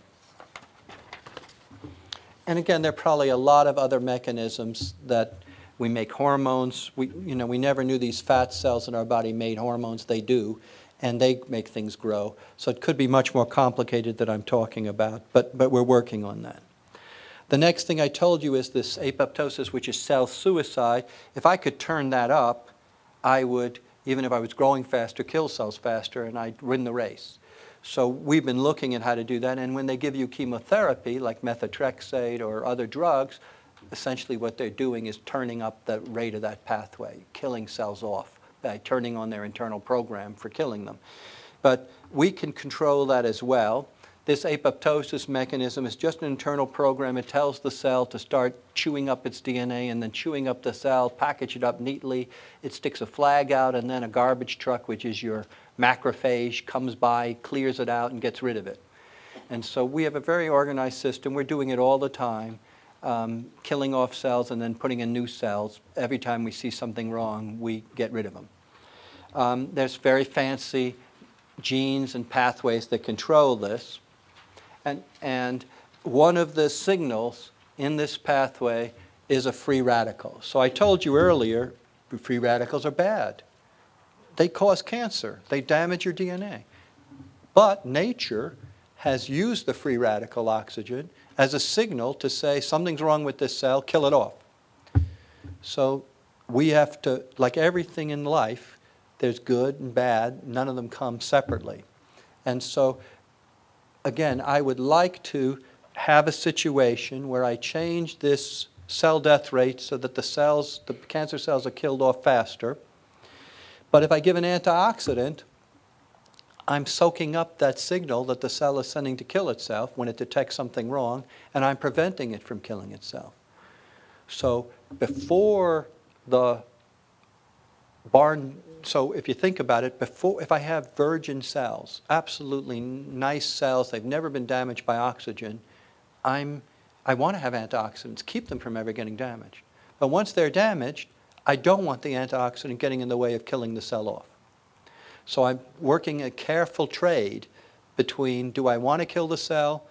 B: And again, there are probably a lot of other mechanisms that we make hormones. We never knew these fat cells in our body made hormones. They do, and they make things grow. So it could be much more complicated than I'm talking about, but we're working on that. The next thing I told you is this apoptosis, which is cell suicide. If I could turn that up, I would, even if I was growing faster, kill cells faster, and I'd win the race. So we've been looking at how to do that, and when they give you chemotherapy, like methotrexate or other drugs, essentially what they're doing is turning up the rate of that pathway, killing cells off by turning on their internal program for killing them. But we can control that as well. This apoptosis mechanism is just an internal program. It tells the cell to start chewing up its DNA and then chewing up the cell, package it up neatly. It sticks a flag out, and then a garbage truck, which is your macrophage, comes by, clears it out, and gets rid of it. And so we have a very organized system. We're doing it all the time, killing off cells and then putting in new cells. Every time we see something wrong, we get rid of them. There's very fancy genes and pathways that control this. And one of the signals in this pathway is a free radical. So I told you earlier, free radicals are bad. They cause cancer. They damage your DNA. But nature has used the free radical oxygen as a signal to say something's wrong with this cell, kill it off. So we have to, like everything in life, there's good and bad. None of them come separately. And so again, I would like to have a situation where I change this cell death rate so that the cancer cells are killed off faster. But if I give an antioxidant, I'm soaking up that signal that the cell is sending to kill itself when it detects something wrong, and I'm preventing it from killing itself. So before the so if you think about it, if I have virgin cells, absolutely nice cells, they've never been damaged by oxygen, I want to have antioxidants, keep them from ever getting damaged. But once they're damaged, I don't want the antioxidant getting in the way of killing the cell off. So I'm working a careful trade between, do I want to kill the cell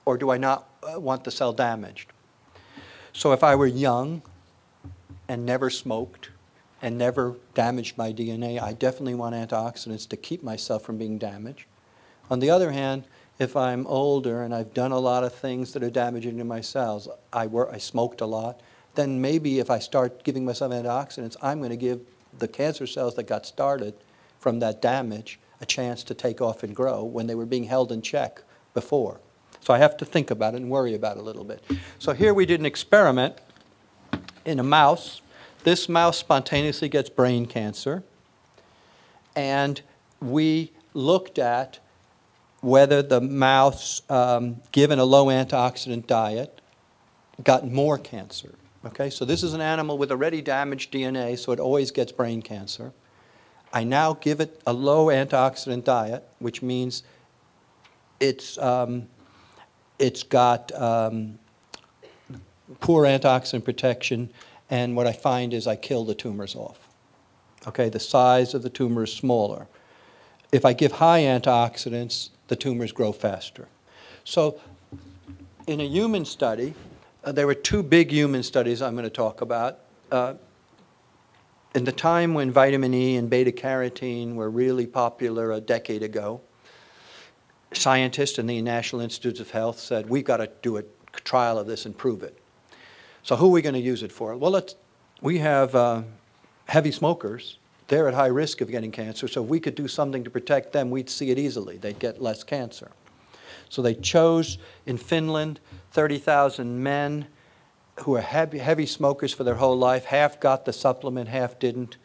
B: or do I not want the cell damaged? So if I were young and never smoked and never damaged my DNA, I definitely want antioxidants to keep myself from being damaged. On the other hand, if I'm older and I've done a lot of things that are damaging to my cells, I smoked a lot, then maybe if I start giving myself antioxidants, I'm going to give the cancer cells that got started from that damage a chance to take off and grow when they were being held in check before. So I have to think about it and worry about it a little bit. So here we did an experiment in a mouse. This mouse spontaneously gets brain cancer. And we looked at whether the mouse, given a low antioxidant diet, got more cancer. Okay, so this is an animal with already damaged DNA, so it always gets brain cancer. I now give it a low antioxidant diet, which means it's got poor antioxidant protection, and what I find is I kill the tumors off. Okay, the size of the tumor is smaller. If I give high antioxidants, the tumors grow faster. So in a human study, there were two big human studies I'm going to talk about. In the time when vitamin E and beta-carotene were really popular a decade ago, scientists in the National Institutes of Health said, we've got to do a trial of this and prove it. So who are we going to use it for? Well, we have heavy smokers. They're at high risk of getting cancer, so if we could do something to protect them, we'd see it easily. They'd get less cancer. So they chose, in Finland, 30,000 men who are heavy smokers for their whole life. Half got the supplement, half didn't.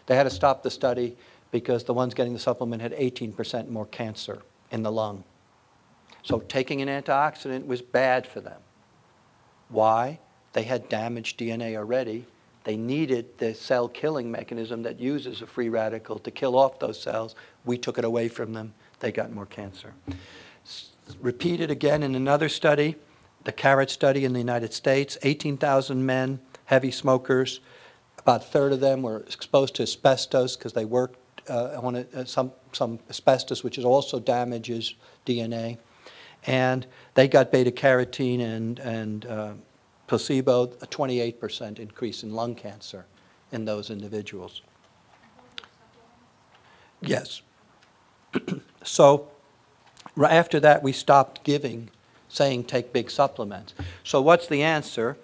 B: They had to stop the study because the ones getting the supplement had 18% more cancer in the lung. So taking an antioxidant was bad for them. Why? They had damaged DNA already. They needed the cell-killing mechanism that uses a free radical to kill off those cells. We took it away from them. They got more cancer. Repeated again in another study, the CARROT study in the United States, 18,000 men, heavy smokers. About a third of them were exposed to asbestos because they worked on some asbestos, which also damages DNA. And they got beta-carotene and placebo, a 28% increase in lung cancer in those individuals. Yes. So after that, we stopped saying take big supplements. So what's the answer?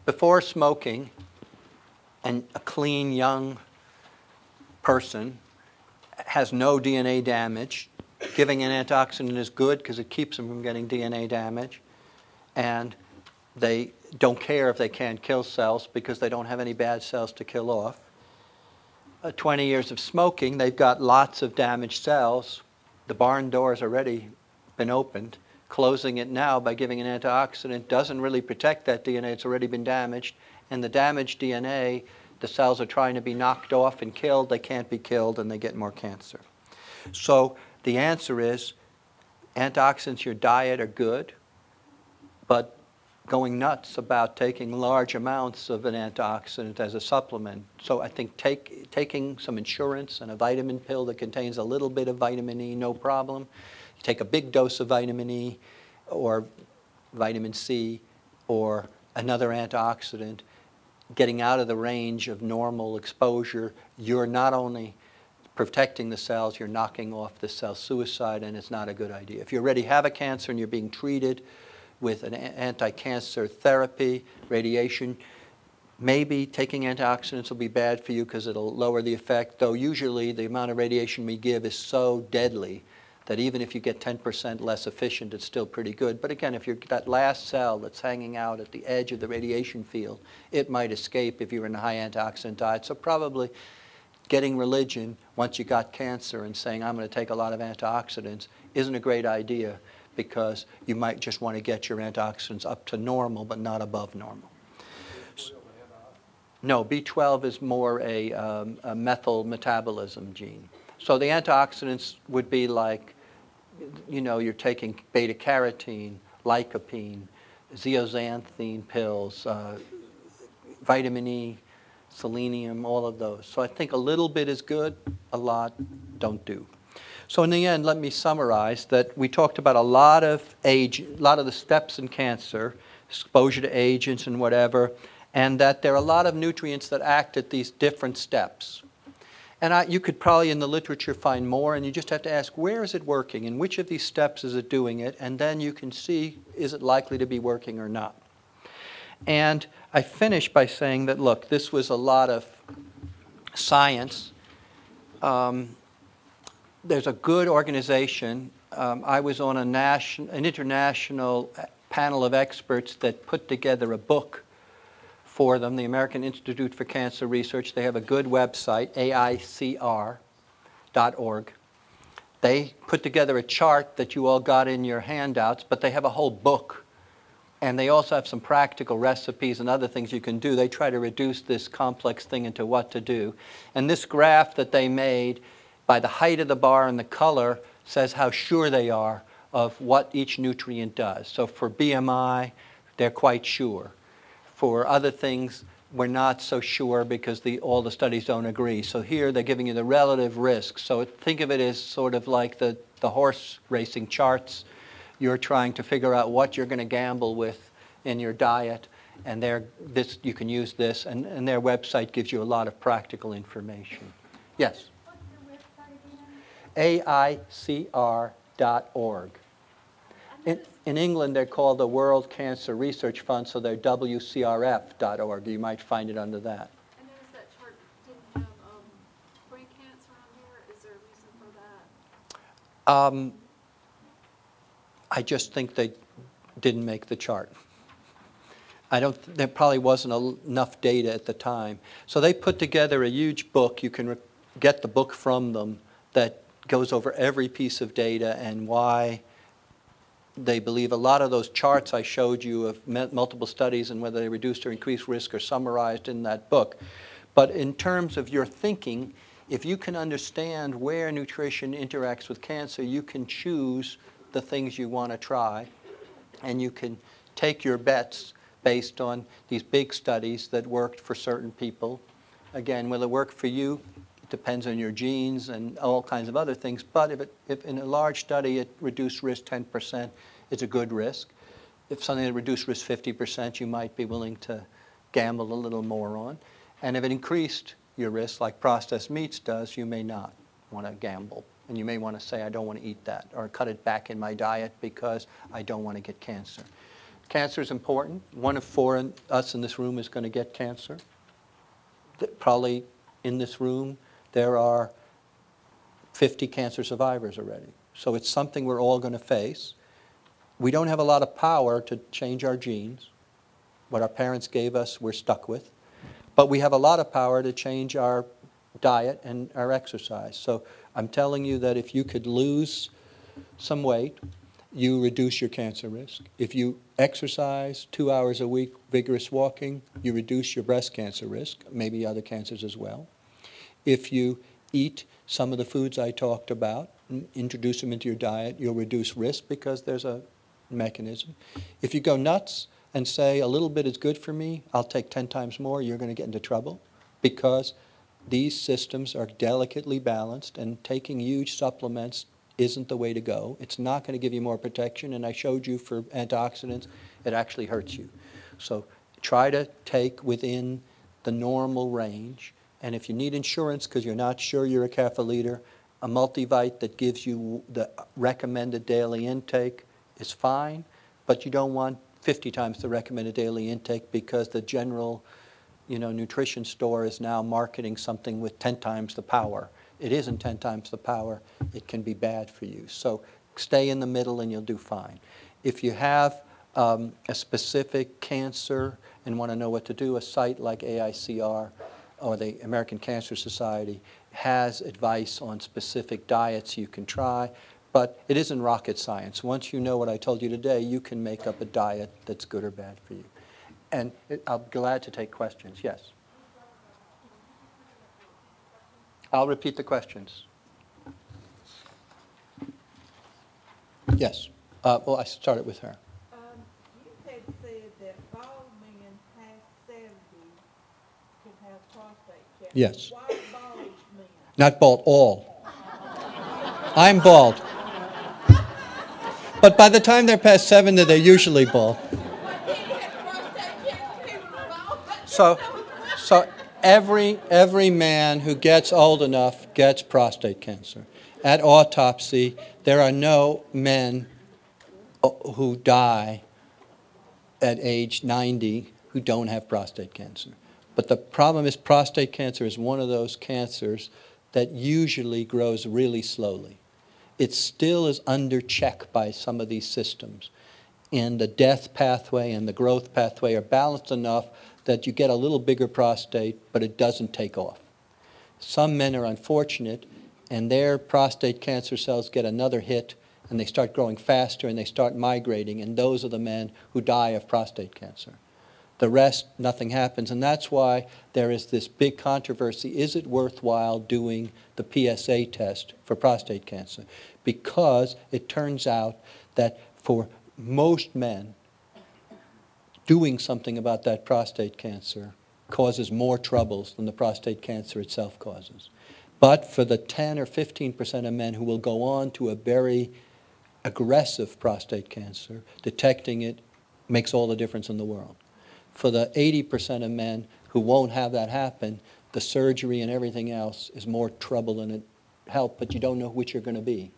B: Before smoking, and a clean young person has no DNA damage, giving an antioxidant is good because it keeps them from getting DNA damage. And they don't care if they can't kill cells because they don't have any bad cells to kill off. 20 years of smoking, they've got lots of damaged cells. The barn door's already been opened. Closing it now by giving an antioxidant doesn't really protect that DNA. It's already been damaged. And the damaged DNA, the cells are trying to be knocked off and killed. They can't be killed, and they get more cancer. So the answer is antioxidants in your diet are good, but going nuts about taking large amounts of an antioxidant as a supplement. So I think taking some insurance and a vitamin pill that contains a little bit of vitamin E, no problem. You take a big dose of vitamin E or vitamin C or another antioxidant, getting out of the range of normal exposure, you're not only protecting the cells, you're knocking off the cell suicide, and it's not a good idea. If you already have a cancer and you're being treated with an anti-cancer therapy, radiation, maybe taking antioxidants will be bad for you because it'll lower the effect, though usually the amount of radiation we give is so deadly that even if you get 10% less efficient, it's still pretty good. But again, if you're that last cell that's hanging out at the edge of the radiation field, it might escape if you're in a high antioxidant diet. So probably getting religion once you got cancer and saying, I'm going to take a lot of antioxidants, isn't a great idea, because you might just want to get your antioxidants up to normal, but not above normal. No, B12 is more a methyl metabolism gene. So the antioxidants would be like you know, you're taking beta-carotene, lycopene, zeaxanthin pills, vitamin E, selenium, all of those. So I think a little bit is good, a lot don't do. So in the end, let me summarize that we talked about a lot of the steps in cancer, exposure to agents and whatever, and that there are a lot of nutrients that act at these different steps. And you could probably in the literature find more, and you just have to ask, where is it working? In which of these steps is it doing it? And then you can see, is it likely to be working or not? And I finish by saying that, look, this was a lot of science. There's a good organization. I was on an international panel of experts that put together a book for them, the American Institute for Cancer Research. They have a good website, aicr.org. They put together a chart that you all got in your handouts, but they have a whole book. And they also have some practical recipes and other things you can do. They try to reduce this complex thing into what to do. And this graph that they made, by the height of the bar and the color, says how sure they are of what each nutrient does. So for BMI, they're quite sure. For other things, we're not so sure because all the studies don't agree. So here they're giving you the relative risk. So think of it as sort of like the horse racing charts. You're trying to figure out what you're going to gamble with in your diet, and you can use this, and their website gives you a lot of practical information. Yes?
C: What's your website again?
B: aicr.org. In England, they're called the World Cancer Research Fund, so they're wcrf.org. You might find it under that.
C: I noticed that chart didn't have brain cancer on there. Is there a reason for that?
B: I just think they didn't make the chart. There probably wasn't enough data at the time. So they put together a huge book. You can get the book from them that goes over every piece of data and why they believe a lot of those charts I showed you of multiple studies and whether they reduced or increased risk are summarized in that book. But in terms of your thinking, if you can understand where nutrition interacts with cancer, you can choose the things you want to try, and you can take your bets based on these big studies that worked for certain people. Again, will it work for you? It depends on your genes and all kinds of other things, but if in a large study it reduced risk 10%, it's a good risk. If something that reduced risk 50%, you might be willing to gamble a little more on. And if it increased your risk, like processed meats does, you may not want to gamble. And you may want to say, I don't want to eat that, or cut it back in my diet because I don't want to get cancer. Cancer is important. 1 of 4 in us in this room is going to get cancer. Probably in this room, there are 50 cancer survivors already. So it's something we're all going to face. We don't have a lot of power to change our genes. What our parents gave us, we're stuck with. But we have a lot of power to change our diet and our exercise. So I'm telling you that if you could lose some weight, you reduce your cancer risk. If you exercise 2 hours a week, vigorous walking, you reduce your breast cancer risk, maybe other cancers as well. If you eat some of the foods I talked about, introduce them into your diet, you'll reduce risk because there's a mechanism. If you go nuts and say a little bit is good for me, I'll take 10 times more, you're going to get into trouble because these systems are delicately balanced, and taking huge supplements isn't the way to go. It's not going to give you more protection, and I showed you for antioxidants, it actually hurts you. So try to take within the normal range, and if you need insurance because you're not sure you're a caffeine eater, a multivite that gives you the recommended daily intake is fine, but you don't want 50 times the recommended daily intake because the general nutrition store is now marketing something with 10 times the power. It isn't 10 times the power. It can be bad for you. So stay in the middle and you'll do fine. If you have a specific cancer and want to know what to do, a site like AICR or the American Cancer Society has advice on specific diets you can try, but it isn't rocket science. Once you know what I told you today, you can make up a diet that's good or bad for you. And I'm glad to take questions. Yes? I'll repeat the questions. Yes. Well, I started with her.
D: You had said that bald men past 70 can have prostate cancer.
B: Yes.
D: Why bald men?
B: Not bald, all. I'm bald. But by the time they're past 70, they're usually bald. So every man who gets old enough gets prostate cancer. At autopsy, there are no men who die at age 90 who don't have prostate cancer. But the problem is prostate cancer is one of those cancers that usually grows really slowly. It still is under check by some of these systems. And the death pathway and the growth pathway are balanced enough that you get a little bigger prostate, but it doesn't take off. Some men are unfortunate, and their prostate cancer cells get another hit, and they start growing faster, and they start migrating, and those are the men who die of prostate cancer. The rest, nothing happens, and that's why there is this big controversy. Is it worthwhile doing the PSA test for prostate cancer? Because it turns out that for most men, doing something about that prostate cancer causes more troubles than the prostate cancer itself causes. But for the 10 or 15% of men who will go on to a very aggressive prostate cancer, detecting it makes all the difference in the world. For the 80% of men who won't have that happen, the surgery and everything else is more trouble than it helps, but you don't know which you're going to be.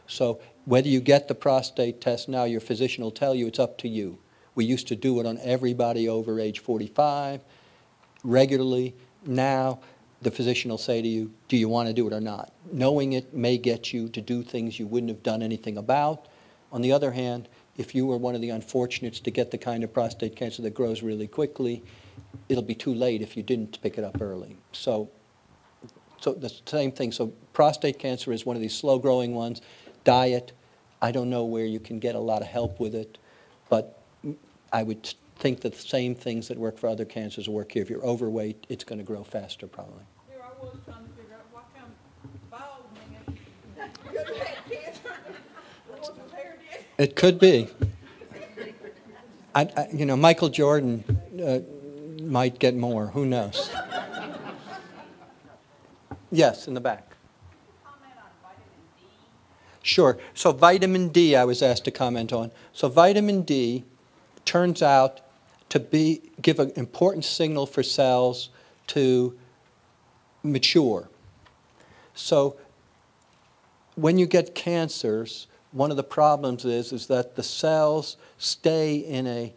B: So whether you get the prostate test now, your physician will tell you it's up to you. We used to do it on everybody over age 45 regularly. Now the physician will say to you, do you want to do it or not? Knowing it may get you to do things you wouldn't have done anything about. On the other hand, if you were one of the unfortunates to get the kind of prostate cancer that grows really quickly, it'll be too late if you didn't pick it up early. So the same thing. So prostate cancer is one of these slow-growing ones. Diet, I don't know where you can get a lot of help with it, but I would think that the same things that work for other cancers work here. If you're overweight, it's going to grow faster probably.
D: Here I was trying to figure out what kind of bald man could have had cancer. Wasn't hair did.
B: It could be. Michael Jordan might get more. Who knows? Yes, in the back. Sure. So vitamin D I was asked to comment on. So vitamin D turns out to give an important signal for cells to mature. So when you get cancers, one of the problems is that the cells stay in a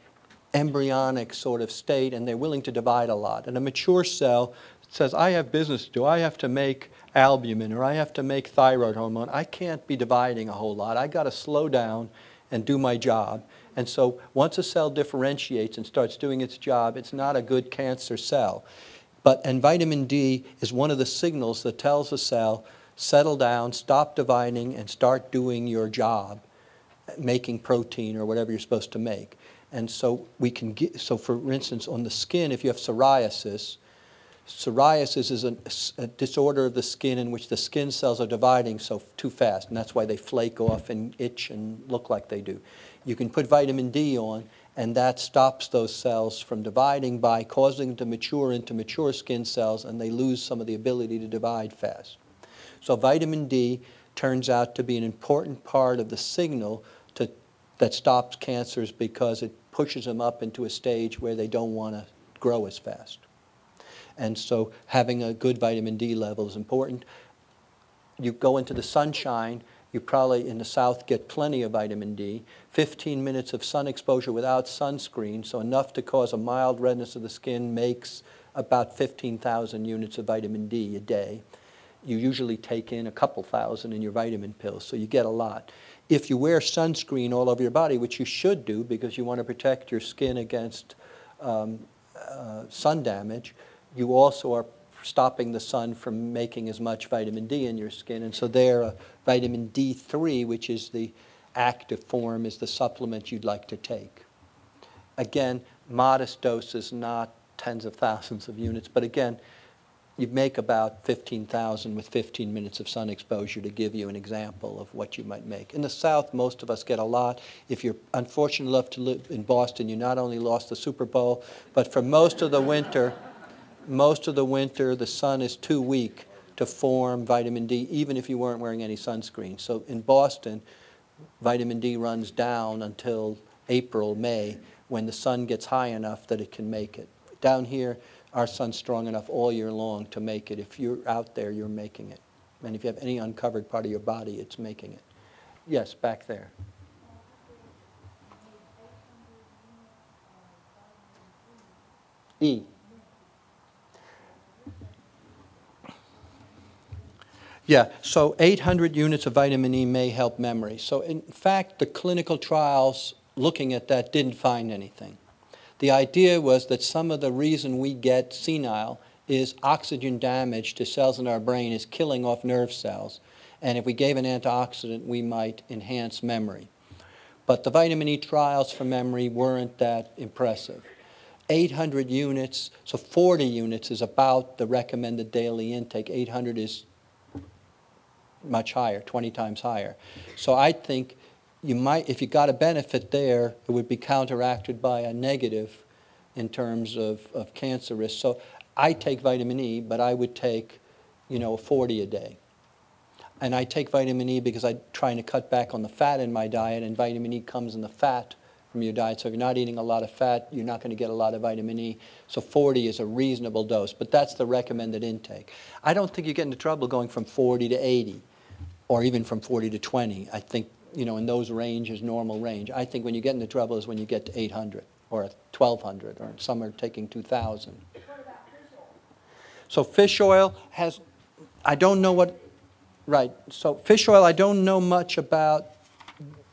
B: embryonic sort of state and they're willing to divide a lot. And a mature cell says, I have business to do. I have to make albumin or I have to make thyroid hormone. I can't be dividing a whole lot. I got to slow down and do my job. And so once a cell differentiates and starts doing its job, it's not a good cancer cell. And vitamin D is one of the signals that tells a cell, settle down, stop dividing, and start doing your job, making protein or whatever you're supposed to make. And so so for instance, on the skin, if you have psoriasis is a disorder of the skin in which the skin cells are dividing too fast, and that's why they flake off and itch and look like they do. You can put vitamin D on, and that stops those cells from dividing by causing them to mature into mature skin cells, and they lose some of the ability to divide fast. So vitamin D turns out to be an important part of the signal that stops cancers because it pushes them up into a stage where they don't want to grow as fast. And so having a good vitamin D level is important. You go into the sunshine, you probably in the south get plenty of vitamin D. 15 minutes of sun exposure without sunscreen, so enough to cause a mild redness of the skin, makes about 15,000 units of vitamin D a day. You usually take in a couple thousand in your vitamin pills, so you get a lot. If you wear sunscreen all over your body, which you should do because you want to protect your skin against sun damage, you also are stopping the sun from making as much vitamin D in your skin. And so there, vitamin D3, which is the active form, is the supplement you'd like to take. Again, modest doses, not tens of thousands of units. But again, you make about 15,000 with 15 minutes of sun exposure, to give you an example of what you might make. In the South, most of us get a lot. If you're unfortunate enough to live in Boston, you not only lost the Super Bowl, but for most of the winter, the sun is too weak to form vitamin D, even if you weren't wearing any sunscreen. So in Boston, vitamin D runs down until April, May, when the sun gets high enough that it can make it. Down here, our sun's strong enough all year long to make it. If you're out there, you're making it. And if you have any uncovered part of your body, it's making it. Yes, back there. E. Yeah, so 800 units of vitamin E may help memory. So in fact, the clinical trials looking at that didn't find anything. The idea was that some of the reason we get senile is oxygen damage to cells in our brain is killing off nerve cells. And if we gave an antioxidant, we might enhance memory. But the vitamin E trials for memory weren't that impressive. 800 units, so 40 units is about the recommended daily intake. 800 is much higher, 20 times higher. So I think you might, if you got a benefit there, it would be counteracted by a negative in terms of cancer risk. So I take vitamin E, but I would take, 40 a day. And I take vitamin E because I'm trying to cut back on the fat in my diet, and vitamin E comes in the fat from your diet. So if you're not eating a lot of fat, you're not going to get a lot of vitamin E. So 40 is a reasonable dose, but that's the recommended intake. I don't think you get into trouble going from 40 to 80, or even from 40 to 20. I think, in those ranges, normal range. I think when you get into trouble is when you get to 800 or 1,200, or some are taking 2,000.
D: What about fish oil?
B: So fish oil has, I don't know what, right. So fish oil, I don't know much about.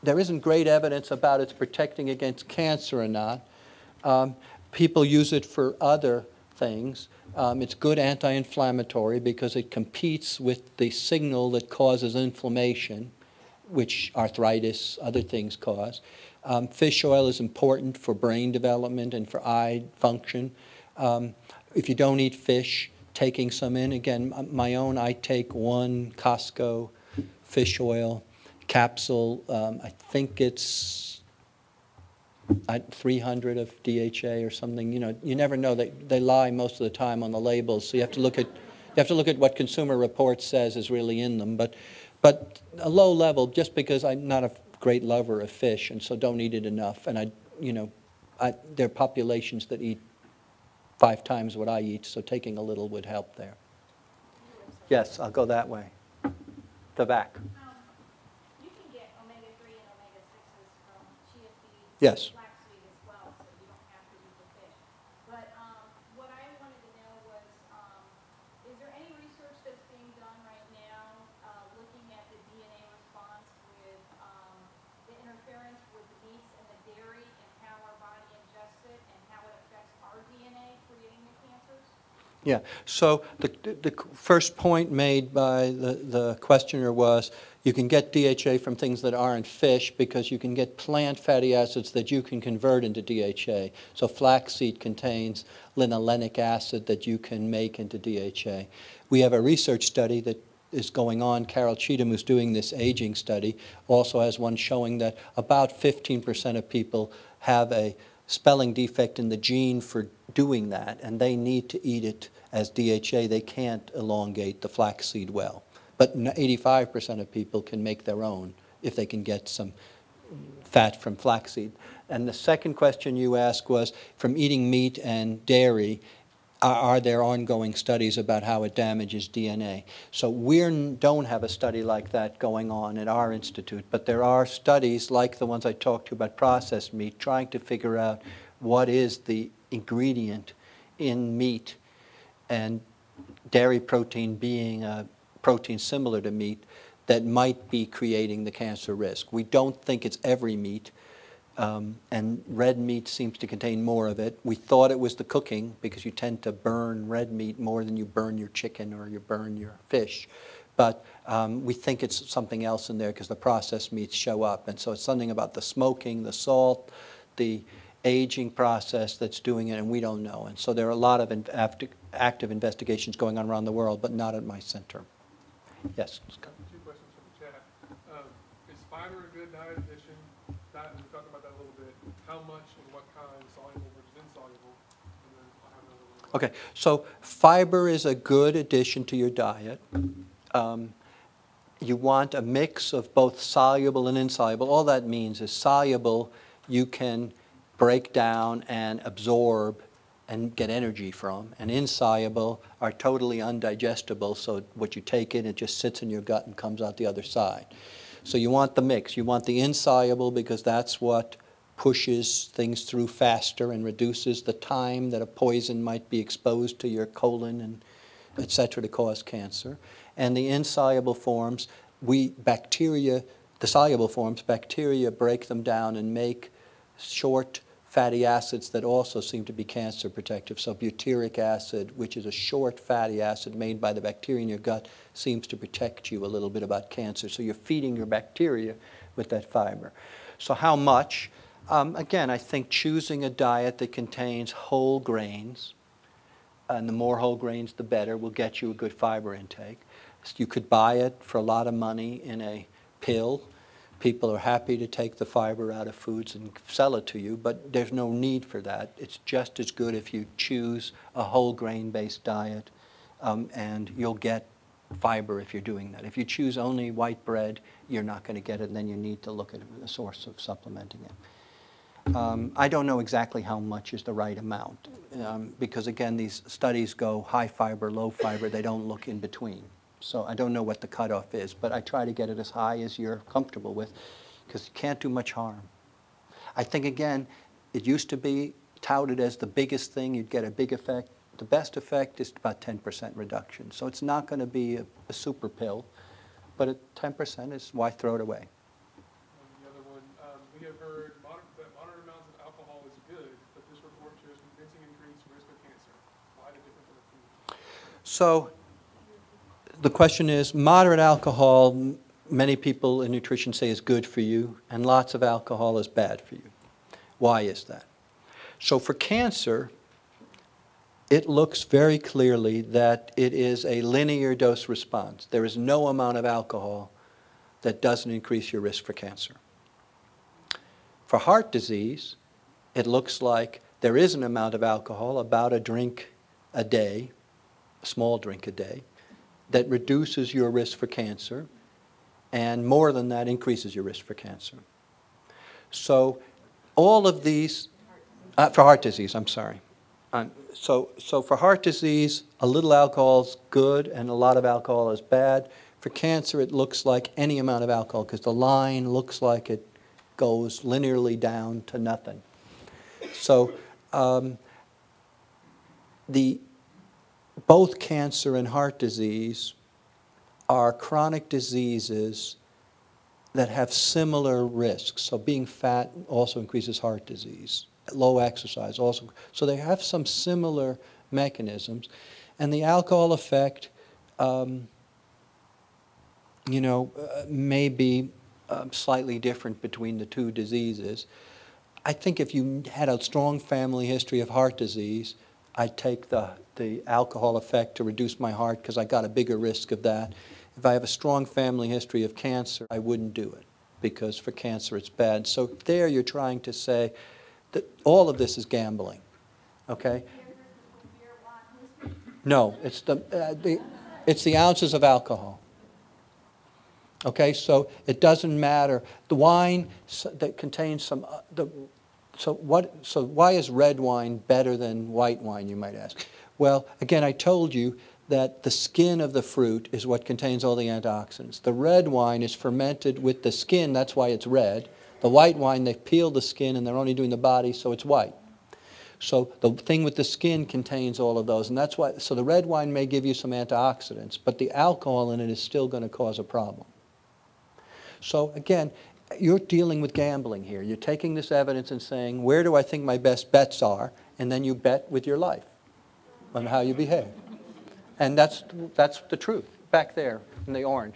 B: There isn't great evidence about it's protecting against cancer or not. People use it for other things. It's good anti-inflammatory because it competes with the signal that causes inflammation, which arthritis, other things cause. Fish oil is important for brain development and for eye function. If you don't eat fish, taking some in, again, my own, I take one Costco fish oil capsule. I think it's 300 of DHA or something. You never know. They lie most of the time on the labels, so you have to look at what Consumer Reports says is really in them. But a low level, just because I'm not a great lover of fish, and so don't eat it enough. And there are populations that eat 5 times what I eat, so taking a little would help there. Yes, I'll go that way. The back.
E: You can get omega-3 and omega-6s from chia seeds,
B: Yes.
E: flaxseed as well, so you don't have to eat the fish. But what I wanted to know was, is there any research that's being done right now looking at the DNA response with the interference with the meats and the dairy and how our body ingests it and how it affects our DNA creating the cancers?
B: Yeah, so the first point made by the questioner was you can get DHA from things that aren't fish because you can get plant fatty acids that you can convert into DHA. So flaxseed contains linolenic acid that you can make into DHA. We have a research study that is going on. Carol Cheatham, who's doing this aging study, also has one showing that about 15% of people have a spelling defect in the gene for doing that, and they need to eat it as DHA. They can't elongate the flaxseed well. But 85% of people can make their own if they can get some fat from flaxseed. And the second question you asked was, from eating meat and dairy, are there ongoing studies about how it damages DNA? So we don't have a study like that going on at our institute, but there are studies like the ones I talked to about processed meat, trying to figure out what is the ingredient in meat, and dairy protein being a protein similar to meat that might be creating the cancer risk. We don't think it's every meat. And red meat seems to contain more of it. We thought it was the cooking because you tend to burn red meat more than you burn your chicken or you burn your fish. But we think it's something else in there because the processed meats show up. And so it's something about the smoking, the salt, the aging process that's doing it, and we don't know. And so there are a lot of active investigations going on around the world, but not at my center. Yes? Scott?
F: 2 questions from the chat. Is fiber a good diet addition? We talked about that a little bit. How much and what kind, soluble versus insoluble? And then I'll have another one.
B: Okay, so fiber is a good addition to your diet. You want a mix of both soluble and insoluble. All that means is soluble you can break down and absorb and get energy from, and insoluble are totally undigestible, so what you take in, it just sits in your gut and comes out the other side. So you want the mix. You want the insoluble because that's what pushes things through faster and reduces the time that a poison might be exposed to your colon and et cetera to cause cancer. And the insoluble forms, the soluble forms, bacteria break them down and make short fatty acids that also seem to be cancer protective. So butyric acid, which is a short fatty acid made by the bacteria in your gut, seems to protect you a little bit about cancer. So you're feeding your bacteria with that fiber. So how much? Again, I think choosing a diet that contains whole grains, and the more whole grains the better, will get you a good fiber intake. You could buy it for a lot of money in a pill. People are happy to take the fiber out of foods and sell it to you, but there's no need for that. It's just as good if you choose a whole grain-based diet, and you'll get fiber if you're doing that. If you choose only white bread, you're not going to get it, and then you need to look at a source of supplementing it. I don't know exactly how much is the right amount, because again, these studies go high fiber, low fiber, they don't look in between. So I don't know what the cutoff is, but I try to get it as high as you're comfortable with, because you can't do much harm. I think, again, it used to be touted as the biggest thing, you'd get a big effect. The best effect is about 10% reduction. So it's not going to be a super pill, but at 10% is why throw it away.
F: And the other one, we have heard that moderate amounts of alcohol is good, but this report shows convincing increased risk of cancer. Why the difference in the food?
B: So the question is, moderate alcohol, many people in nutrition say is good for you, and lots of alcohol is bad for you. Why is that? So for cancer, it looks very clearly that it is a linear dose response. There is no amount of alcohol that doesn't increase your risk for cancer. For heart disease, it looks like there is an amount of alcohol, about a drink a day, a small drink a day, that reduces your risk for cancer, and more than that increases your risk for cancer. So all of these, for heart disease, I'm sorry. So for heart disease, a little alcohol is good and a lot of alcohol is bad. For cancer, it looks like any amount of alcohol, because the line looks like it goes linearly down to nothing. So both cancer and heart disease are chronic diseases that have similar risks. So being fat also increases heart disease. Low exercise also. So they have some similar mechanisms. And the alcohol effect, may be slightly different between the two diseases. I think if you had a strong family history of heart disease, I'd take the alcohol effect to reduce my heart because I got a bigger risk of that. If I have a strong family history of cancer, I wouldn't do it because for cancer it's bad. So there you're trying to say that all of this is gambling, okay? No, it's the ounces of alcohol. Okay, so it doesn't matter. The wine that contains some, so why is red wine better than white wine, you might ask? Well, again, I told you that the skin of the fruit is what contains all the antioxidants. The red wine is fermented with the skin, that's why it's red. The white wine, they've peeled the skin and they're only doing the body, so it's white. So the thing with the skin contains all of those, and that's why, so the red wine may give you some antioxidants, but the alcohol in it is still going to cause a problem. So again, you're dealing with gambling here. You're taking this evidence and saying, where do I think my best bets are? And then you bet with your life on how you behave. And that's the truth, back there in the orange.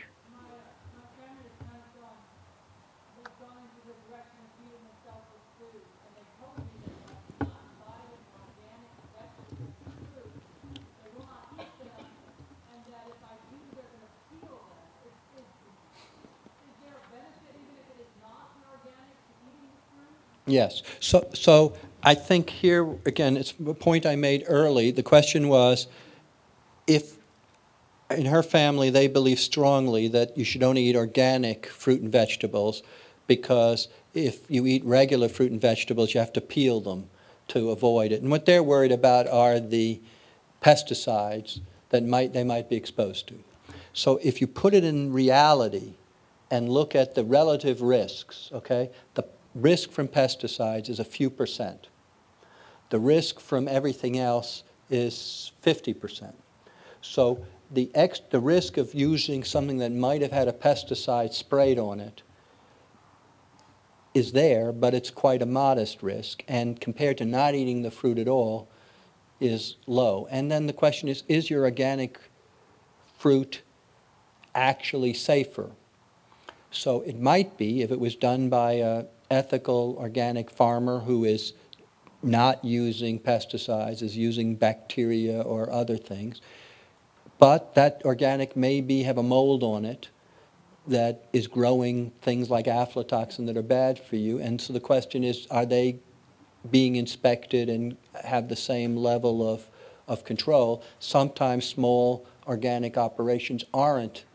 B: Yes. So I think here, again, it's a point I made early. The question was, if in her family they believe strongly that you should only eat organic fruit and vegetables, because if you eat regular fruit and vegetables, you have to peel them to avoid it. And what they're worried about are the pesticides that they might be exposed to. So if you put it in reality and look at the relative risks, okay, the risk from pesticides is a few percent. The risk from everything else is 50%. So the risk of using something that might have had a pesticide sprayed on it is there, but it's quite a modest risk, and compared to not eating the fruit at all is low. And then the question is your organic fruit actually safer? So it might be, if it was done by an ethical organic farmer who is not using pesticides, is using bacteria or other things, but that organic may have a mold on it that is growing things like aflatoxin that are bad for you. And so the question is, are they being inspected and have the same level of control? Sometimes small organic operations aren't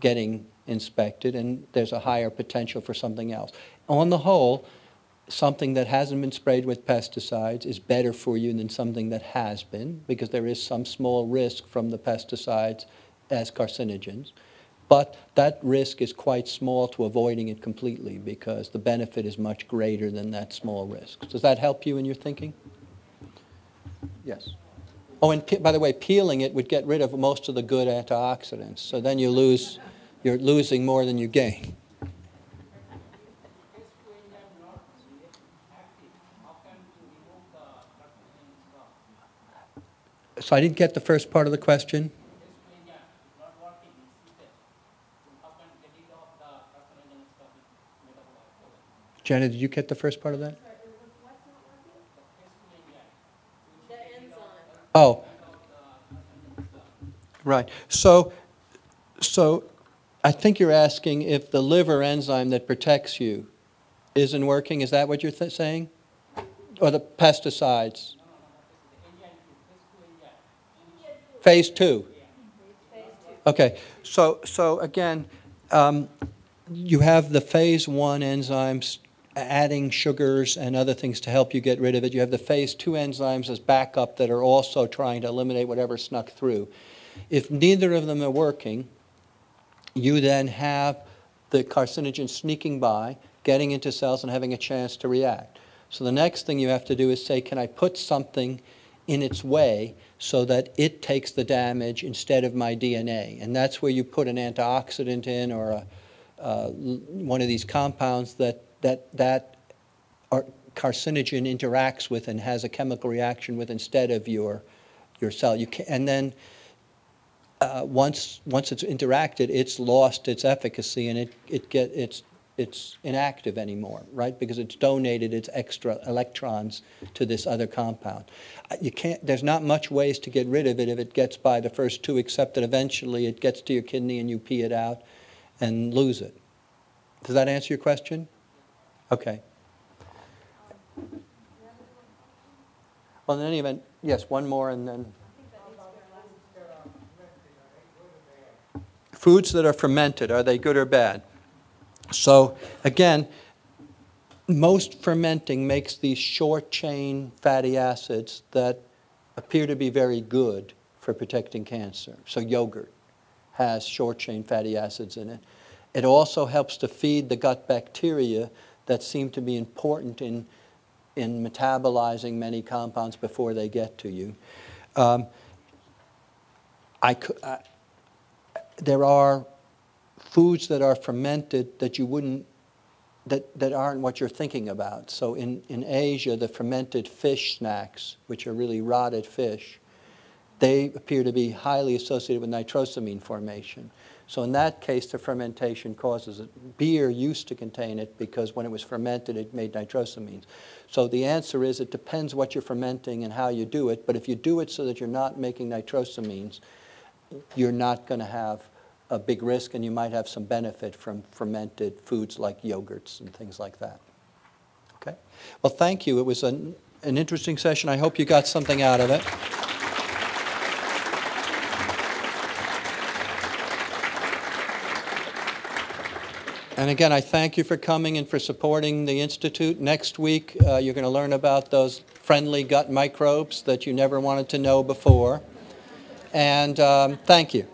B: getting inspected, and there's a higher potential for something else. On the whole, something that hasn't been sprayed with pesticides is better for you than something that has been, because there is some small risk from the pesticides as carcinogens. But that risk is quite small to avoiding it completely, because the benefit is much greater than that small risk. Does that help you in your thinking? Yes. Oh, and by the way, peeling it would get rid of most of the good antioxidants. So then you're losing more than you gain. So I didn't get the first part of the question. Jenna, did you get the first part of that? Oh, right. So I think you're asking if the liver enzyme that protects you isn't working. Is that what you're saying? Or the pesticides? Phase 2. Okay. So again, you have the phase 1 enzymes adding sugars and other things to help you get rid of it. You have the phase 2 enzymes as backup that are also trying to eliminate whatever snuck through. If neither of them are working, you then have the carcinogen sneaking by, getting into cells and having a chance to react. So the next thing you have to do is say, can I put something in its way so that it takes the damage instead of my DNA? And that's where you put an antioxidant in, or one of these compounds that carcinogen interacts with and has a chemical reaction with instead of your cell. And then once it's interacted, it's lost its efficacy, and it's inactive anymore, right? Because it's donated its extra electrons to this other compound. There's not much ways to get rid of it if it gets by the first 2, except that eventually it gets to your kidney and you pee it out and lose it. Does that answer your question? Okay. Well, in any event, yes, one more and then. Foods that are fermented, are they good or bad? So again, most fermenting makes these short-chain fatty acids that appear to be very good for protecting cancer. So yogurt has short-chain fatty acids in it. It also helps to feed the gut bacteria that seem to be important in metabolizing many compounds before they get to you. There are foods that are fermented that you wouldn't, that aren't what you're thinking about. So in Asia, the fermented fish snacks, which are really rotted fish, they appear to be highly associated with nitrosamine formation. So in that case, the fermentation causes it. Beer used to contain it because when it was fermented, it made nitrosamines. So the answer is it depends what you're fermenting and how you do it. But if you do it so that you're not making nitrosamines, you're not going to have a big risk, and you might have some benefit from fermented foods like yogurts and things like that. Okay. Well, thank you. It was an interesting session. I hope you got something out of it. And again, I thank you for coming and for supporting the Institute. Next week, you're going to learn about those friendly gut microbes that you never wanted to know before. And thank you.